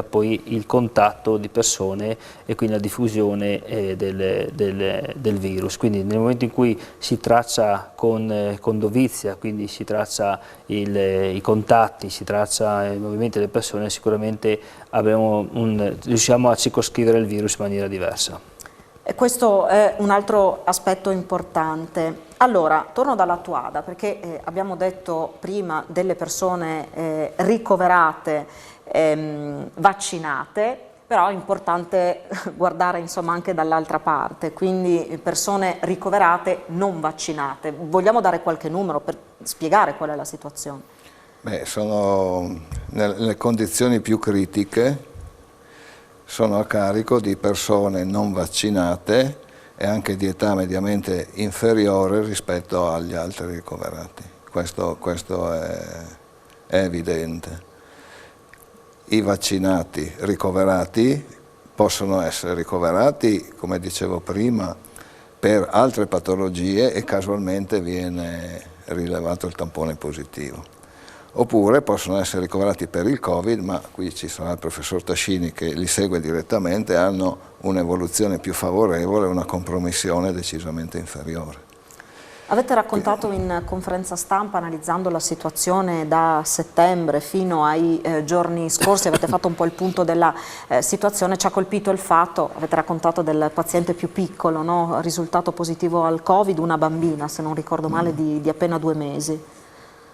poi il contatto di persone e quindi la diffusione del virus. Quindi nel momento in cui si traccia con dovizia, quindi si traccia i contatti, si traccia i movimenti delle persone, sicuramente riusciamo a circoscrivere il virus in maniera diversa. E questo è un altro aspetto importante. Allora, torno dalla Tuada, perché abbiamo detto prima delle persone ricoverate, vaccinate, però è importante guardare insomma anche dall'altra parte, quindi persone ricoverate non vaccinate. Vogliamo dare qualche numero per spiegare qual è la situazione? Beh, sono nelle condizioni più critiche, sono a carico di persone non vaccinate e anche di età mediamente inferiore rispetto agli altri ricoverati. Questo è evidente. I vaccinati ricoverati possono essere ricoverati, come dicevo prima, per altre patologie e casualmente viene rilevato il tampone positivo. Oppure possono essere ricoverati per il Covid, ma qui ci sarà il professor Tascini che li segue direttamente, hanno un'evoluzione più favorevole e una compromissione decisamente inferiore. Avete raccontato in conferenza stampa, analizzando la situazione da settembre fino ai giorni scorsi, avete fatto un po' il punto della situazione, ci ha colpito il fatto, avete raccontato del paziente più piccolo, no? Risultato positivo al Covid, una bambina, se non ricordo male, di appena 2 mesi.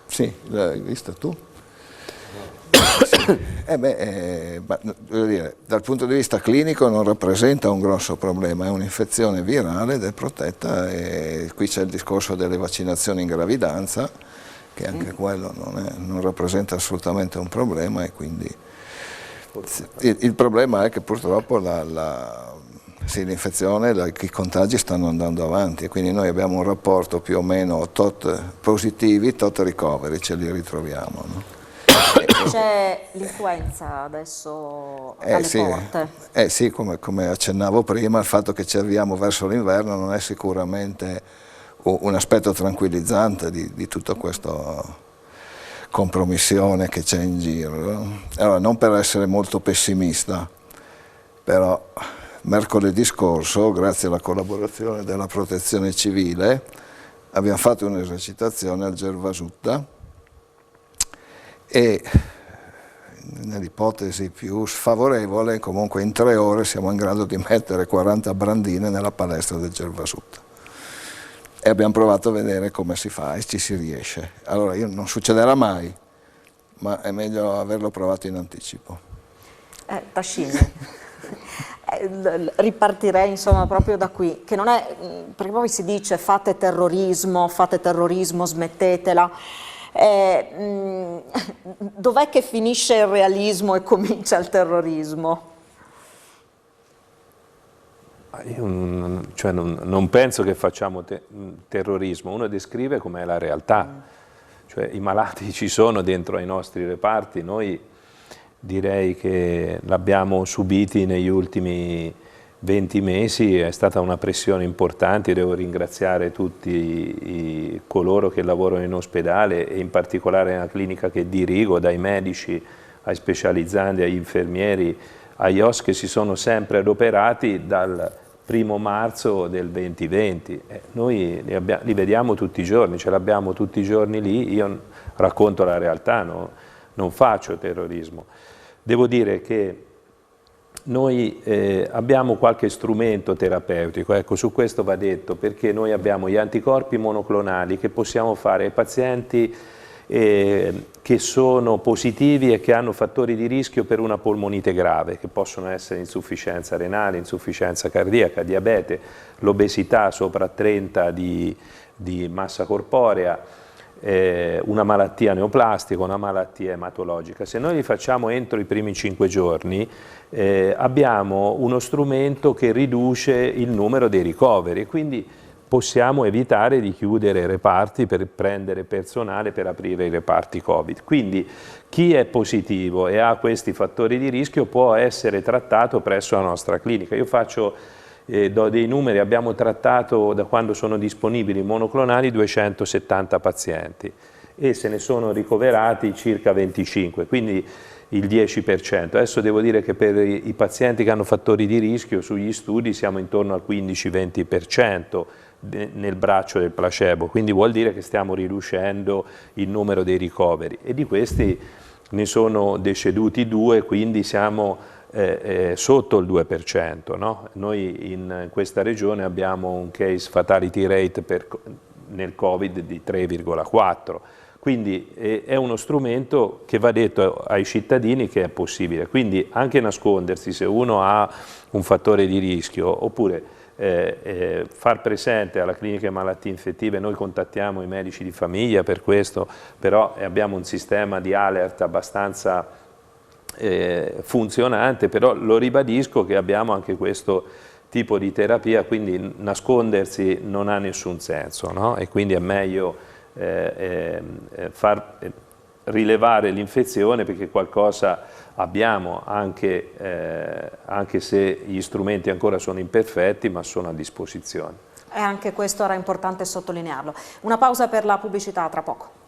Sì, l'hai vista tu? Voglio dire, dal punto di vista clinico non rappresenta un grosso problema, è un'infezione virale ed è protetta e qui c'è il discorso delle vaccinazioni in gravidanza, che anche quello non rappresenta assolutamente un problema e quindi il problema è che purtroppo l'infezione, i contagi stanno andando avanti e quindi noi abbiamo un rapporto più o meno tot positivi, tot ricoveri, ce li ritroviamo. No? C'è l'influenza adesso alle porte? Sì, come accennavo prima, il fatto che ci avviamo verso l'inverno non è sicuramente un aspetto tranquillizzante di tutta questa compromissione che c'è in giro. No? Allora, non per essere molto pessimista, però mercoledì scorso, grazie alla collaborazione della Protezione Civile, abbiamo fatto un'esercitazione al Gervasutta e nell'ipotesi più sfavorevole, comunque in 3 ore siamo in grado di mettere 40 brandine nella palestra del Gervasutta. E abbiamo provato a vedere come si fa e ci si riesce. Allora, non succederà mai, ma è meglio averlo provato in anticipo. Tascini. Ripartirei insomma proprio da qui, che non è, perché poi si dice fate terrorismo, smettetela. Dov'è che finisce il realismo e comincia il terrorismo? Io non penso che facciamo terrorismo, uno descrive com'è la realtà, cioè i malati ci sono dentro ai nostri reparti, noi direi che l'abbiamo subiti negli ultimi 20 mesi, è stata una pressione importante, devo ringraziare tutti coloro che lavorano in ospedale e in particolare nella clinica che dirigo, dai medici ai specializzandi, agli infermieri, agli OSS che si sono sempre adoperati dal 1° marzo del 2020. Noi li vediamo tutti i giorni, ce l'abbiamo tutti i giorni lì, io racconto la realtà, non faccio terrorismo. Devo dire che noi abbiamo qualche strumento terapeutico, ecco, su questo va detto, perché noi abbiamo gli anticorpi monoclonali che possiamo fare ai pazienti che sono positivi e che hanno fattori di rischio per una polmonite grave, che possono essere insufficienza renale, insufficienza cardiaca, diabete, l'obesità sopra 30 di massa corporea, una malattia neoplastica, una malattia ematologica. Se noi li facciamo entro i primi 5 giorni abbiamo uno strumento che riduce il numero dei ricoveri, quindi possiamo evitare di chiudere reparti per prendere personale per aprire i reparti Covid. Quindi chi è positivo e ha questi fattori di rischio può essere trattato presso la nostra clinica. Io faccio do dei numeri, abbiamo trattato da quando sono disponibili i monoclonali 270 pazienti e se ne sono ricoverati circa 25, quindi il 10%. Adesso devo dire che per i pazienti che hanno fattori di rischio sugli studi siamo intorno al 15-20% nel braccio del placebo, quindi vuol dire che stiamo riducendo il numero dei ricoveri e di questi ne sono deceduti 2, quindi siamo sotto il 2%. No? Noi in questa regione abbiamo un case fatality rate nel Covid di 3,4, quindi è uno strumento che va detto ai cittadini che è possibile, quindi anche nascondersi se uno ha un fattore di rischio oppure far presente alla clinica malattie infettive, noi contattiamo i medici di famiglia per questo, però abbiamo un sistema di alert abbastanza funzionante, però lo ribadisco che abbiamo anche questo tipo di terapia, quindi nascondersi non ha nessun senso, no? E quindi è meglio far rilevare l'infezione perché qualcosa abbiamo, anche se gli strumenti ancora sono imperfetti, ma sono a disposizione. E anche questo era importante sottolinearlo. Una pausa per la pubblicità, tra poco.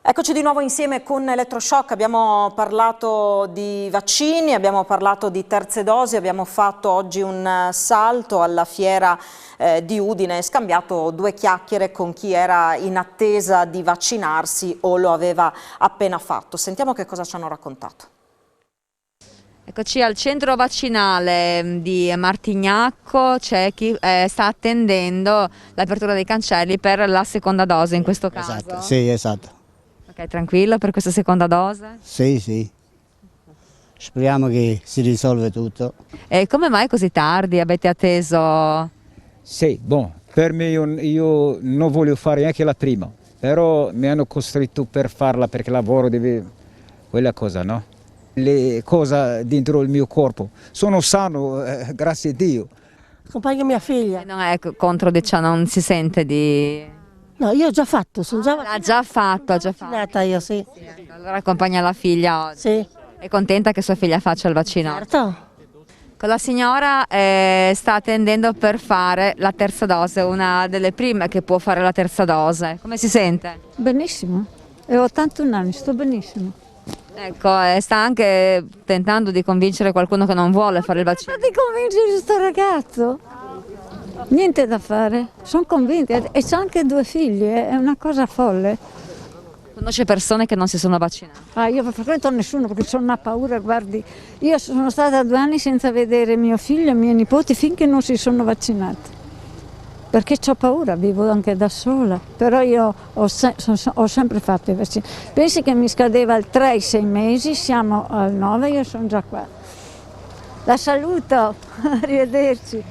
Eccoci di nuovo insieme con Elettroshock, abbiamo parlato di vaccini, abbiamo parlato di terze dosi, abbiamo fatto oggi un salto alla fiera di Udine e scambiato 2 chiacchiere con chi era in attesa di vaccinarsi o lo aveva appena fatto. Sentiamo che cosa ci hanno raccontato. Eccoci al centro vaccinale di Martignacco, c'è chi sta attendendo l'apertura dei cancelli per la seconda dose in questo caso. Esatto, sì, esatto. Ok, tranquillo per questa seconda dose? Sì, sì. Speriamo che si risolve tutto. E come mai così tardi avete atteso? Sì, per me io non voglio fare neanche la prima, però mi hanno costretto per farla perché lavoro deve quella cosa, no? Le cose dentro il mio corpo. Sono sano, grazie a Dio. Accompagno mia figlia. E non è contro, diciamo, non si sente di... No, io ho già fatto, sono già l'ha già fatto, ha già fatto. vaccinata io, sì. Allora accompagna la figlia oggi. Sì. È contenta che sua figlia faccia il vaccino? Certo. Con la signora sta attendendo per fare la terza dose, una delle prime che può fare la terza dose. Come si sente? Benissimo, ho 81 anni, sto benissimo. Ecco, sta anche tentando di convincere qualcuno che non vuole fare il vaccino. Ma di convincere questo ragazzo? Niente da fare, sono convinta e c'ho anche 2 figli, è una cosa folle. Conosce persone che non si sono vaccinate? Io non frequento nessuno perché ho una paura, guardi, io sono stata 2 anni senza vedere mio figlio e miei nipoti finché non si sono vaccinati. Perché ho paura, vivo anche da sola, però io ho sempre fatto i vaccini. Pensi che mi scadeva il 3 ai 6 mesi, siamo al 9, io sono già qua. La saluto, arrivederci.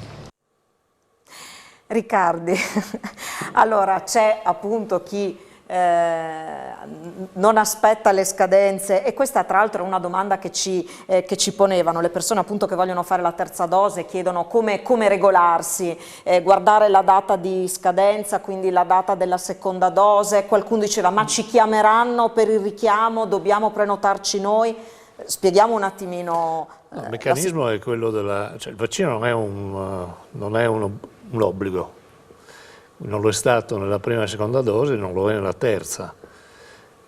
Riccardi, allora c'è appunto chi non aspetta le scadenze e questa tra l'altro è una domanda che ci ponevano le persone appunto che vogliono fare la terza dose, chiedono come regolarsi, guardare la data di scadenza, quindi la data della seconda dose. Qualcuno diceva ma ci chiameranno per il richiamo, dobbiamo prenotarci noi. Spieghiamo un attimino. Il meccanismo è quello cioè il vaccino non è un obbligo, non lo è stato nella prima e seconda dose, non lo è nella terza.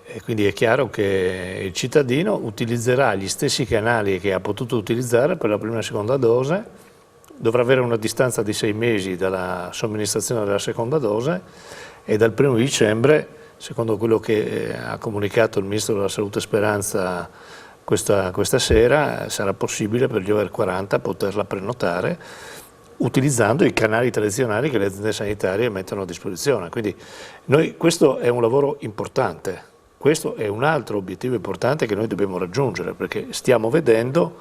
E quindi è chiaro che il cittadino utilizzerà gli stessi canali che ha potuto utilizzare per la prima e seconda dose, dovrà avere una distanza di 6 mesi dalla somministrazione della seconda dose e dal 1° dicembre, secondo quello che ha comunicato il Ministro della Salute Speranza questa sera, sarà possibile per gli over 40 poterla prenotare utilizzando i canali tradizionali che le aziende sanitarie mettono a disposizione. Quindi questo è un lavoro importante, questo è un altro obiettivo importante che noi dobbiamo raggiungere, perché stiamo vedendo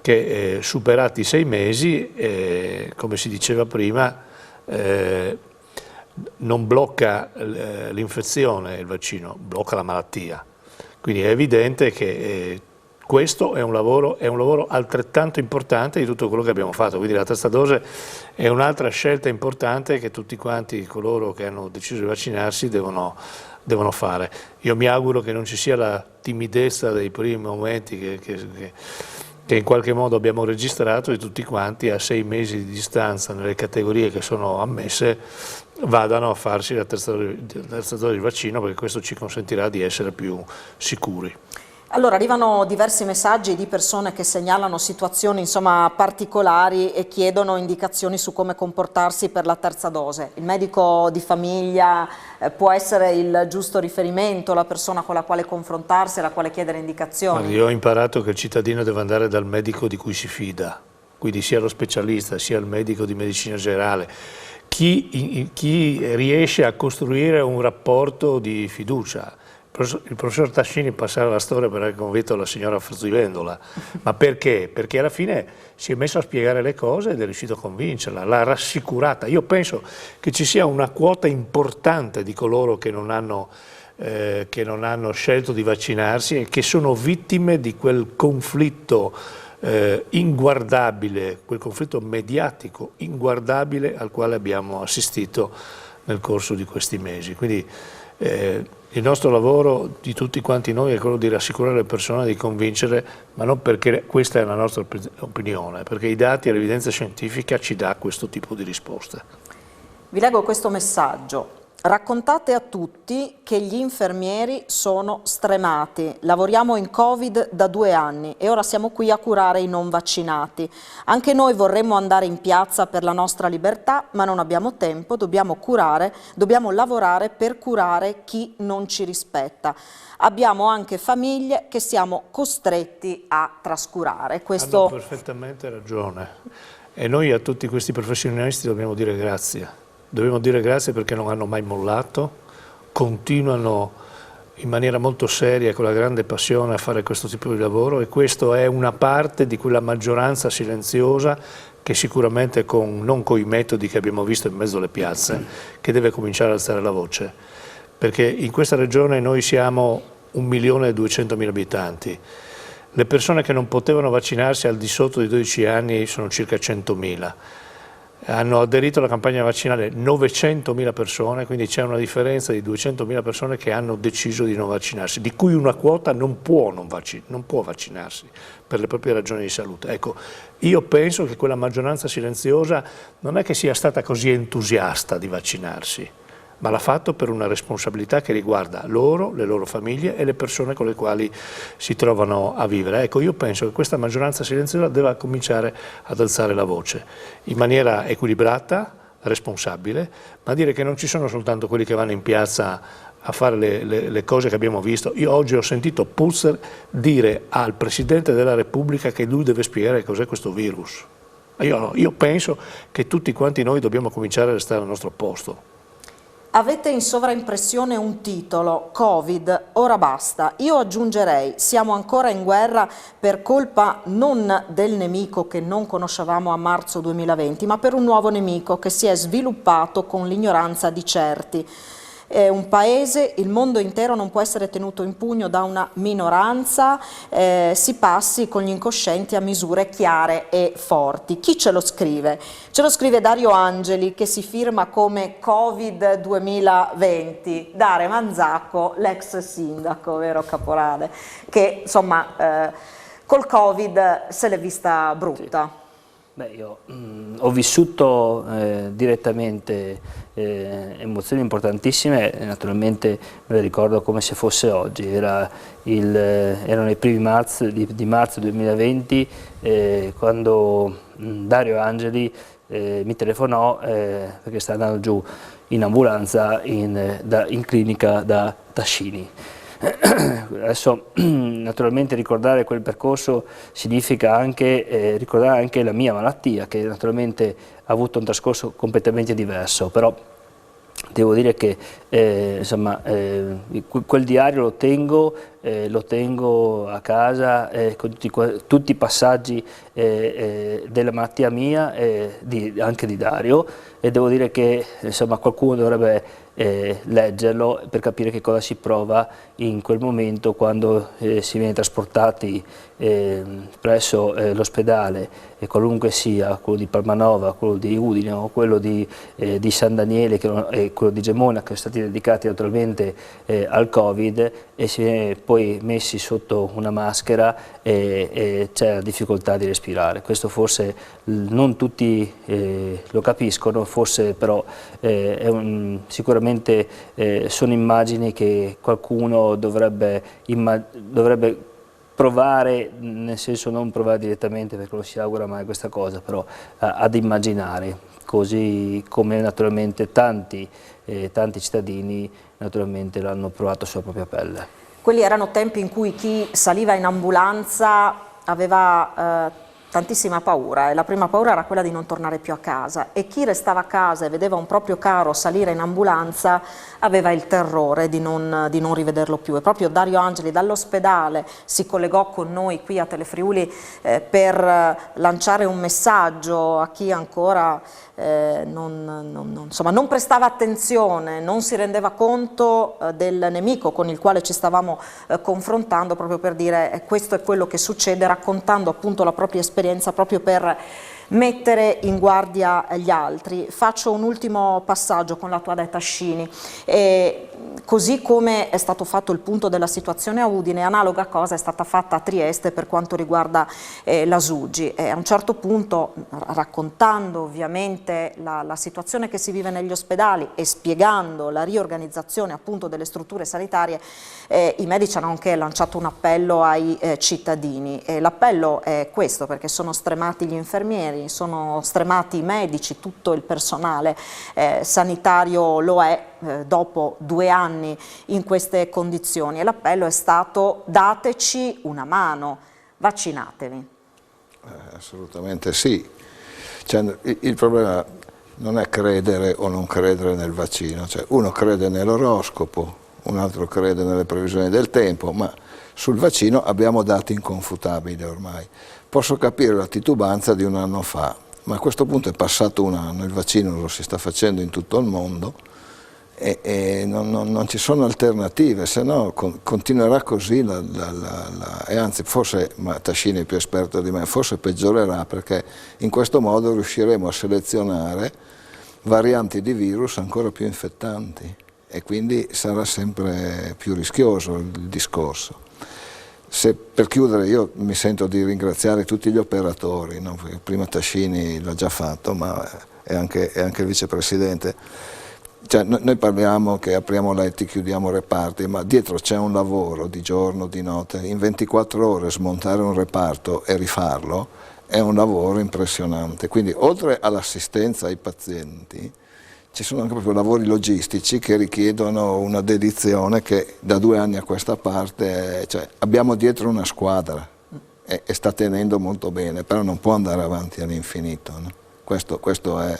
che superati i 6 mesi, come si diceva prima, non blocca l'infezione il vaccino, blocca la malattia. Quindi è evidente che Questo è un lavoro altrettanto importante di tutto quello che abbiamo fatto, quindi la terza dose è un'altra scelta importante che tutti quanti coloro che hanno deciso di vaccinarsi devono fare. Io mi auguro che non ci sia la timidezza dei primi momenti che in qualche modo abbiamo registrato e tutti quanti a 6 mesi di distanza nelle categorie che sono ammesse vadano a farsi la terza dose di vaccino, perché questo ci consentirà di essere più sicuri. Allora, arrivano diversi messaggi di persone che segnalano situazioni insomma, particolari e chiedono indicazioni su come comportarsi per la terza dose. Il medico di famiglia può essere il giusto riferimento, la persona con la quale confrontarsi, alla quale chiedere indicazioni? Guardi, io ho imparato che il cittadino deve andare dal medico di cui si fida, quindi sia lo specialista sia il medico di medicina generale. Chi riesce a costruire un rapporto di fiducia. Il professor Tascini passava la storia per aver convinto la signora Fruzzivendola, ma perché? Perché alla fine si è messo a spiegare le cose ed è riuscito a convincerla, l'ha rassicurata. Io penso che ci sia una quota importante di coloro che non hanno scelto di vaccinarsi e che sono vittime di quel conflitto inguardabile, quel conflitto mediatico inguardabile al quale abbiamo assistito nel corso di questi mesi. Quindi il nostro lavoro di tutti quanti noi è quello di rassicurare le persone, di convincere, ma non perché questa è la nostra opinione, perché i dati e l'evidenza scientifica ci dà questo tipo di risposte. Vi leggo questo messaggio. Raccontate a tutti che gli infermieri sono stremati, lavoriamo in Covid da 2 anni e ora siamo qui a curare i non vaccinati. Anche noi vorremmo andare in piazza per la nostra libertà, ma non abbiamo tempo, dobbiamo lavorare per curare chi non ci rispetta. Abbiamo anche famiglie che siamo costretti a trascurare. Hanno perfettamente ragione e noi a tutti questi professionisti dobbiamo dire grazie. Dobbiamo dire grazie perché non hanno mai mollato, continuano in maniera molto seria e con la grande passione a fare questo tipo di lavoro e questo è una parte di quella maggioranza silenziosa che sicuramente non con i metodi che abbiamo visto in mezzo alle piazze, che deve cominciare ad alzare la voce. Perché in questa regione noi siamo 1.200.000 abitanti. Le persone che non potevano vaccinarsi al di sotto dei 12 anni sono circa 100.000. Hanno aderito alla campagna vaccinale 900.000 persone, quindi c'è una differenza di 200.000 persone che hanno deciso di non vaccinarsi, di cui una quota non può vaccinarsi per le proprie ragioni di salute. Ecco, io penso che quella maggioranza silenziosa non è che sia stata così entusiasta di vaccinarsi, ma l'ha fatto per una responsabilità che riguarda loro, le loro famiglie e le persone con le quali si trovano a vivere. Ecco, io penso che questa maggioranza silenziosa debba cominciare ad alzare la voce in maniera equilibrata, responsabile, ma dire che non ci sono soltanto quelli che vanno in piazza a fare le cose che abbiamo visto. Io oggi ho sentito Puzzer dire al Presidente della Repubblica che lui deve spiegare cos'è questo virus. Io penso che tutti quanti noi dobbiamo cominciare a restare al nostro posto. Avete in sovraimpressione un titolo, Covid, ora basta. Io aggiungerei, siamo ancora in guerra per colpa non del nemico che non conoscevamo a marzo 2020, ma per un nuovo nemico che si è sviluppato con l'ignoranza di certi. È un paese, il mondo intero non può essere tenuto in pugno da una minoranza, si passi con gli incoscienti a misure chiare e forti. Chi ce lo scrive? Ce lo scrive Dario Angeli, che si firma come Covid 2020, Dare Manzacco, l'ex sindaco, vero Caporale, che insomma col Covid se l'è vista brutta. Beh, io ho vissuto direttamente emozioni importantissime e naturalmente me le ricordo come se fosse oggi. Erano i primi di marzo 2020 quando Dario Angeli mi telefonò perché stava andando giù in ambulanza in clinica da Tascini. Adesso naturalmente ricordare quel percorso significa anche ricordare anche la mia malattia, che naturalmente ha avuto un trascorso completamente diverso, però devo dire che insomma, quel diario lo tengo a casa con tutti i passaggi della malattia mia, anche di Dario, e devo dire che insomma, qualcuno dovrebbe leggerlo per capire che cosa si prova in quel momento quando si viene trasportati presso l'ospedale, qualunque sia, quello di Palmanova, quello di Udine o quello di San Daniele e quello di Gemona, che sono stati dedicati naturalmente al Covid, e si viene poi messi sotto una maschera e c'è la difficoltà di respirare. Questo forse non tutti lo capiscono, forse però sicuramente sono immagini che qualcuno dovrebbe provare, nel senso non provare direttamente perché non si augura mai questa cosa, però ad immaginare, così come naturalmente tanti cittadini naturalmente l'hanno provato sulla propria pelle. Quelli erano tempi in cui chi saliva in ambulanza aveva tantissima paura, e la prima paura era quella di non tornare più a casa, e chi restava a casa e vedeva un proprio caro salire in ambulanza aveva il terrore di non rivederlo più. E proprio Dario Angeli dall'ospedale si collegò con noi qui a Telefriuli per lanciare un messaggio a chi ancora non prestava attenzione, non si rendeva conto del nemico con il quale ci stavamo confrontando, proprio per dire questo è quello che succede, raccontando appunto la propria esperienza proprio per mettere in guardia gli altri. Faccio un ultimo passaggio con la tua detta Tascini. Così come è stato fatto il punto della situazione a Udine, analoga cosa è stata fatta a Trieste per quanto riguarda la Suggi. A un certo punto, raccontando ovviamente la situazione che si vive negli ospedali e spiegando la riorganizzazione appunto delle strutture sanitarie, i medici hanno anche lanciato un appello ai cittadini. L'appello è questo, perché sono stremati gli infermieri, sono stremati i medici, tutto il personale sanitario lo è dopo 2 anni in queste condizioni, e l'appello è stato: dateci una mano, vaccinatevi. Assolutamente sì. Cioè, il problema non è credere o non credere nel vaccino, cioè, uno crede nell'oroscopo, un altro crede nelle previsioni del tempo, ma sul vaccino abbiamo dati inconfutabili ormai. Posso capire la titubanza di 1 anno fa, ma a questo punto è passato 1 anno, il vaccino lo si sta facendo in tutto il mondo e non ci sono alternative, se no continuerà così e anzi forse, ma Tascini è più esperto di me, forse peggiorerà, perché in questo modo riusciremo a selezionare varianti di virus ancora più infettanti e quindi sarà sempre più rischioso il discorso. Per chiudere, io mi sento di ringraziare tutti gli operatori, no? Prima Tascini l'ha già fatto, ma è anche il vicepresidente. Cioè, noi parliamo che apriamo letti, chiudiamo reparti, ma dietro c'è un lavoro di giorno, di notte. In 24 ore smontare un reparto e rifarlo è un lavoro impressionante. Quindi oltre all'assistenza ai pazienti ci sono anche proprio lavori logistici che richiedono una dedizione che da 2 anni a questa parte, cioè, abbiamo dietro una squadra e sta tenendo molto bene, però non può andare avanti all'infinito, no? Questo è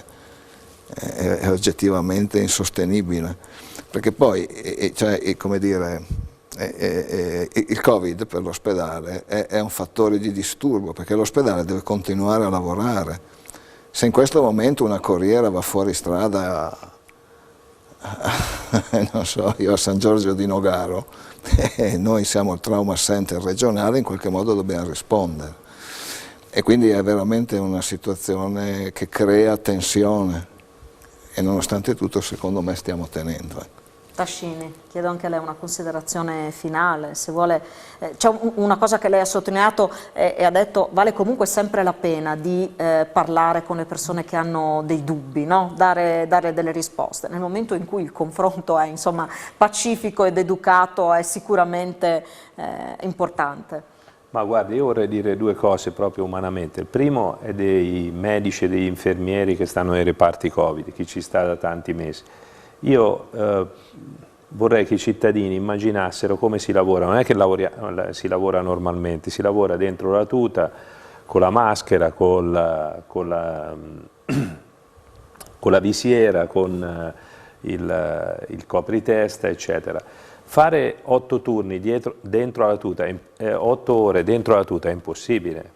oggettivamente insostenibile, perché poi come dire, il Covid per l'ospedale è un fattore di disturbo, perché l'ospedale deve continuare a lavorare. Se in questo momento una corriera va fuori strada non so, io a San Giorgio di Nogaro noi siamo il trauma center regionale, in qualche modo dobbiamo rispondere, e quindi è veramente una situazione che crea tensione. E nonostante tutto, secondo me, stiamo tenendo. Tascini, chiedo anche a lei una considerazione finale, se vuole. C'è una cosa che lei ha sottolineato e ha detto: vale comunque sempre la pena di parlare con le persone che hanno dei dubbi, no? Dare delle risposte. Nel momento in cui il confronto è, insomma, pacifico ed educato, è sicuramente importante. Ma guardi, io vorrei dire 2 cose proprio umanamente. Il primo è dei medici e degli infermieri che stanno nei reparti Covid, chi ci sta da tanti mesi. Io vorrei che i cittadini immaginassero come si lavora. Non è che si lavora normalmente, si lavora dentro la tuta, con la maschera, con la visiera, con il copritesta, eccetera. Fare 8 turni dentro alla tuta, 8 ore dentro la tuta è impossibile.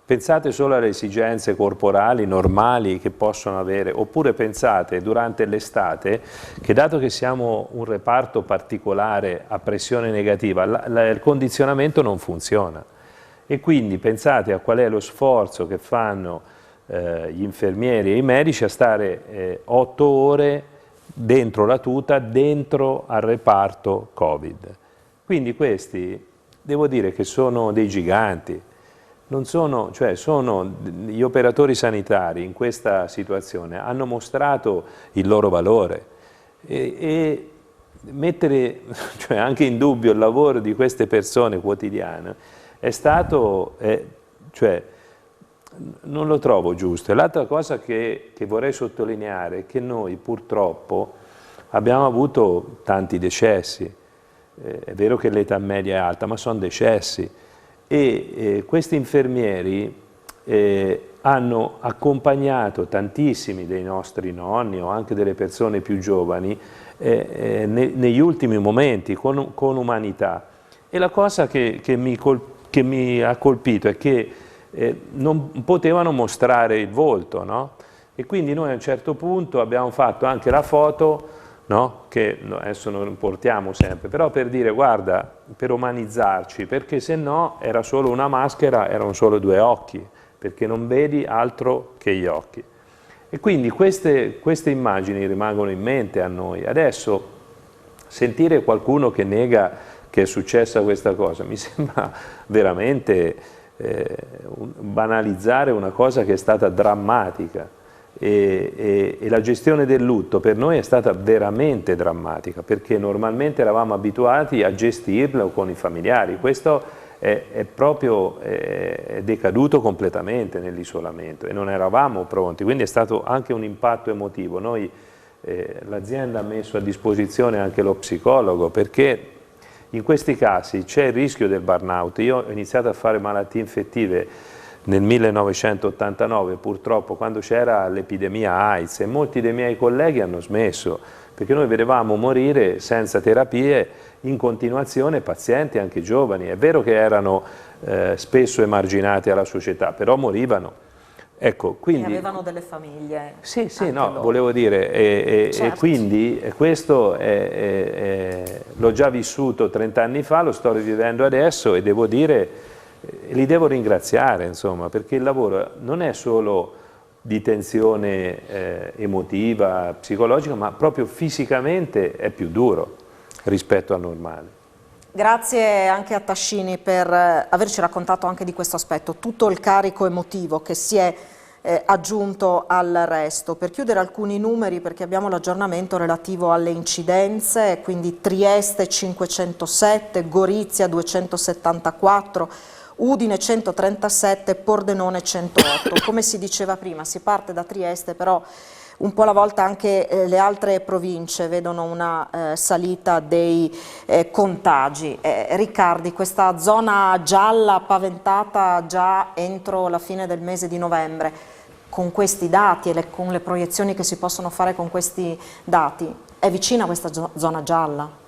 Pensate solo alle esigenze corporali normali che possono avere, oppure pensate durante l'estate che dato che siamo un reparto particolare a pressione negativa, il condizionamento non funziona. E quindi pensate a qual è lo sforzo che fanno gli infermieri e i medici a stare 8 ore dentro la tuta, dentro al reparto Covid. Quindi questi, devo dire che sono dei giganti. Non sono, cioè sono gli operatori sanitari in questa situazione, hanno mostrato il loro valore e mettere cioè, anche in dubbio il lavoro di queste persone quotidiane è stato, cioè, non lo trovo giusto. E l'altra cosa che vorrei sottolineare è che noi purtroppo abbiamo avuto tanti decessi, è vero che l'età media è alta, ma sono decessi. E questi infermieri hanno accompagnato tantissimi dei nostri nonni o anche delle persone più giovani negli ultimi momenti con umanità. E la cosa che mi ha colpito è che non potevano mostrare il volto, no? E quindi noi a un certo punto abbiamo fatto anche la foto, no? Che adesso non portiamo sempre, però per dire guarda, per umanizzarci, perché se no era solo una maschera, erano solo 2 occhi, perché non vedi altro che gli occhi. E quindi queste immagini rimangono in mente a noi. Adesso sentire qualcuno che nega che è successa questa cosa mi sembra veramente banalizzare una cosa che è stata drammatica. E la gestione del lutto per noi è stata veramente drammatica, perché normalmente eravamo abituati a gestirlo con i familiari. Questo è proprio decaduto completamente nell'isolamento e non eravamo pronti, quindi è stato anche un impatto emotivo. L'azienda ha messo a disposizione anche lo psicologo, perché in questi casi c'è il rischio del burnout. Io ho iniziato a fare malattie infettive nel 1989, purtroppo, quando c'era l'epidemia AIDS, e molti dei miei colleghi hanno smesso, perché noi vedevamo morire senza terapie in continuazione pazienti anche giovani. È vero che erano spesso emarginati alla società, però morivano. Ecco, quindi, e avevano delle famiglie. Sì, no, loro. Volevo dire, certo. E quindi questo l'ho già vissuto 30 anni fa, lo sto rivivendo adesso e devo dire, li devo ringraziare, insomma, perché il lavoro non è solo di tensione emotiva, psicologica, ma proprio fisicamente è più duro rispetto al normale. Grazie anche a Tascini per averci raccontato anche di questo aspetto, tutto il carico emotivo che si è aggiunto al resto. Per chiudere alcuni numeri, perché abbiamo l'aggiornamento relativo alle incidenze, quindi Trieste 507, Gorizia 274, Udine 137, Pordenone 108. Come si diceva prima, si parte da Trieste, però un po' alla volta anche le altre province vedono una salita dei contagi. Riccardi, questa zona gialla paventata già entro la fine del mese di novembre, con questi dati e con le proiezioni che si possono fare con questi dati, è vicina questa zona gialla?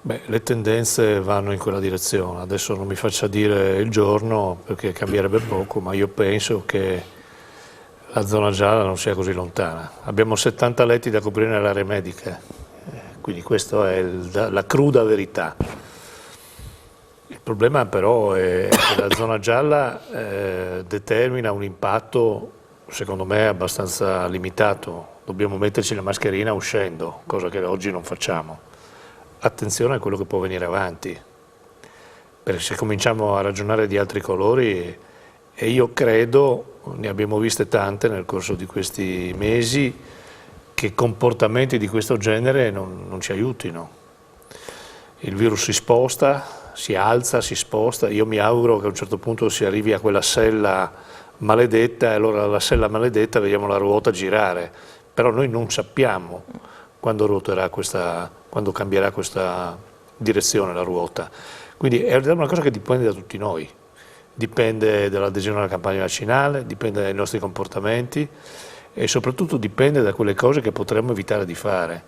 Beh, le tendenze vanno in quella direzione. Adesso non mi faccia dire il giorno perché cambierebbe poco, ma io penso che la zona gialla non sia così lontana. Abbiamo 70 letti da coprire nelle aree mediche, quindi questa è la cruda verità. Il problema però è che la zona gialla determina un impatto, secondo me, abbastanza limitato. Dobbiamo metterci la mascherina uscendo, cosa che oggi non facciamo. Attenzione a quello che può venire avanti, perché se cominciamo a ragionare di altri colori, e io credo, ne abbiamo viste tante nel corso di questi mesi, che comportamenti di questo genere non ci aiutino. Il virus si sposta, si alza, si sposta. Io mi auguro che a un certo punto si arrivi a quella sella maledetta e allora alla sella maledetta vediamo la ruota girare. Però noi non sappiamo quando ruoterà quando cambierà questa direzione la ruota. Quindi è una cosa che dipende da tutti noi. Dipende dall'adesione alla campagna vaccinale, dipende dai nostri comportamenti e soprattutto dipende da quelle cose che potremmo evitare di fare.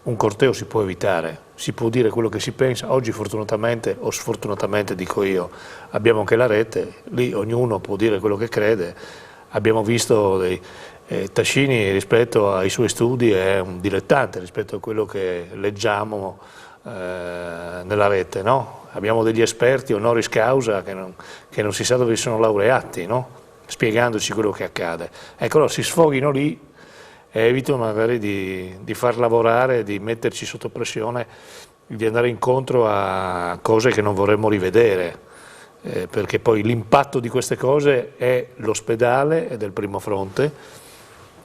un corteo si può evitare, si può dire quello che si pensa. Oggi fortunatamente o sfortunatamente dico io, abbiamo anche la rete, lì ognuno può dire quello che crede. Abbiamo visto Tascini rispetto ai suoi studi è un dilettante rispetto a quello che leggiamo nella rete, no? Abbiamo degli esperti honoris causa che non si sa dove sono laureati, no? Spiegandoci quello che accade. Ecco, allora si sfoghino lì e evito magari di far lavorare, di metterci sotto pressione, di andare incontro a cose che non vorremmo rivedere, perché poi l'impatto di queste cose è l'ospedale ed è il primo fronte,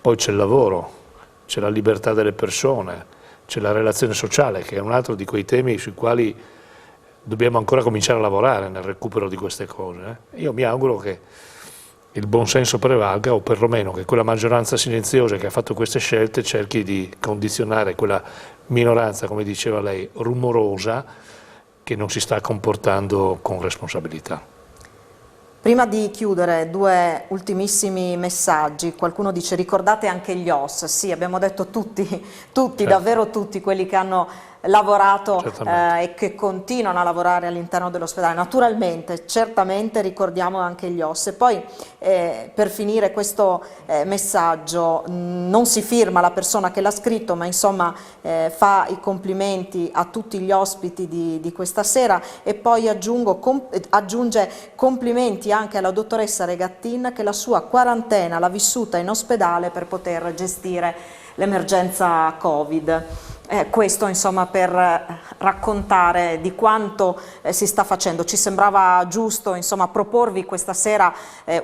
poi c'è il lavoro, c'è la libertà delle persone, c'è la relazione sociale, che è un altro di quei temi sui quali dobbiamo ancora cominciare a lavorare nel recupero di queste cose. Io mi auguro che il buonsenso prevalga, o perlomeno che quella maggioranza silenziosa che ha fatto queste scelte cerchi di condizionare quella minoranza, come diceva lei, rumorosa, che non si sta comportando con responsabilità. Prima di chiudere, 2 ultimissimi messaggi. Qualcuno dice ricordate anche gli OSS. Sì, abbiamo detto tutti, certo, davvero tutti quelli che hanno lavorato e che continuano a lavorare all'interno dell'ospedale. Naturalmente, certamente ricordiamo anche gli OSS. E poi per finire questo messaggio, non si firma la persona che l'ha scritto, ma insomma fa i complimenti a tutti gli ospiti di questa sera, e poi aggiunge complimenti anche alla dottoressa Regattin, che la sua quarantena l'ha vissuta in ospedale per poter gestire l'emergenza Covid. Questo insomma per raccontare di quanto si sta facendo. Ci sembrava giusto insomma proporvi questa sera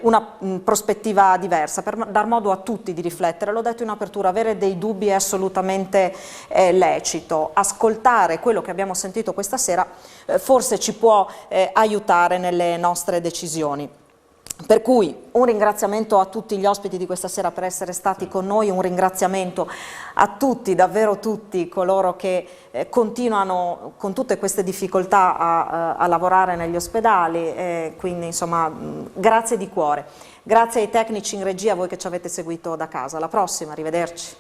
una prospettiva diversa, per dar modo a tutti di riflettere. L'ho detto in apertura, avere dei dubbi è assolutamente lecito. Ascoltare quello che abbiamo sentito questa sera forse ci può aiutare nelle nostre decisioni. Per cui un ringraziamento a tutti gli ospiti di questa sera per essere stati con noi, un ringraziamento a tutti, davvero tutti coloro che continuano con tutte queste difficoltà a lavorare negli ospedali, quindi insomma grazie di cuore. Grazie ai tecnici in regia, a voi che ci avete seguito da casa. Alla prossima, arrivederci.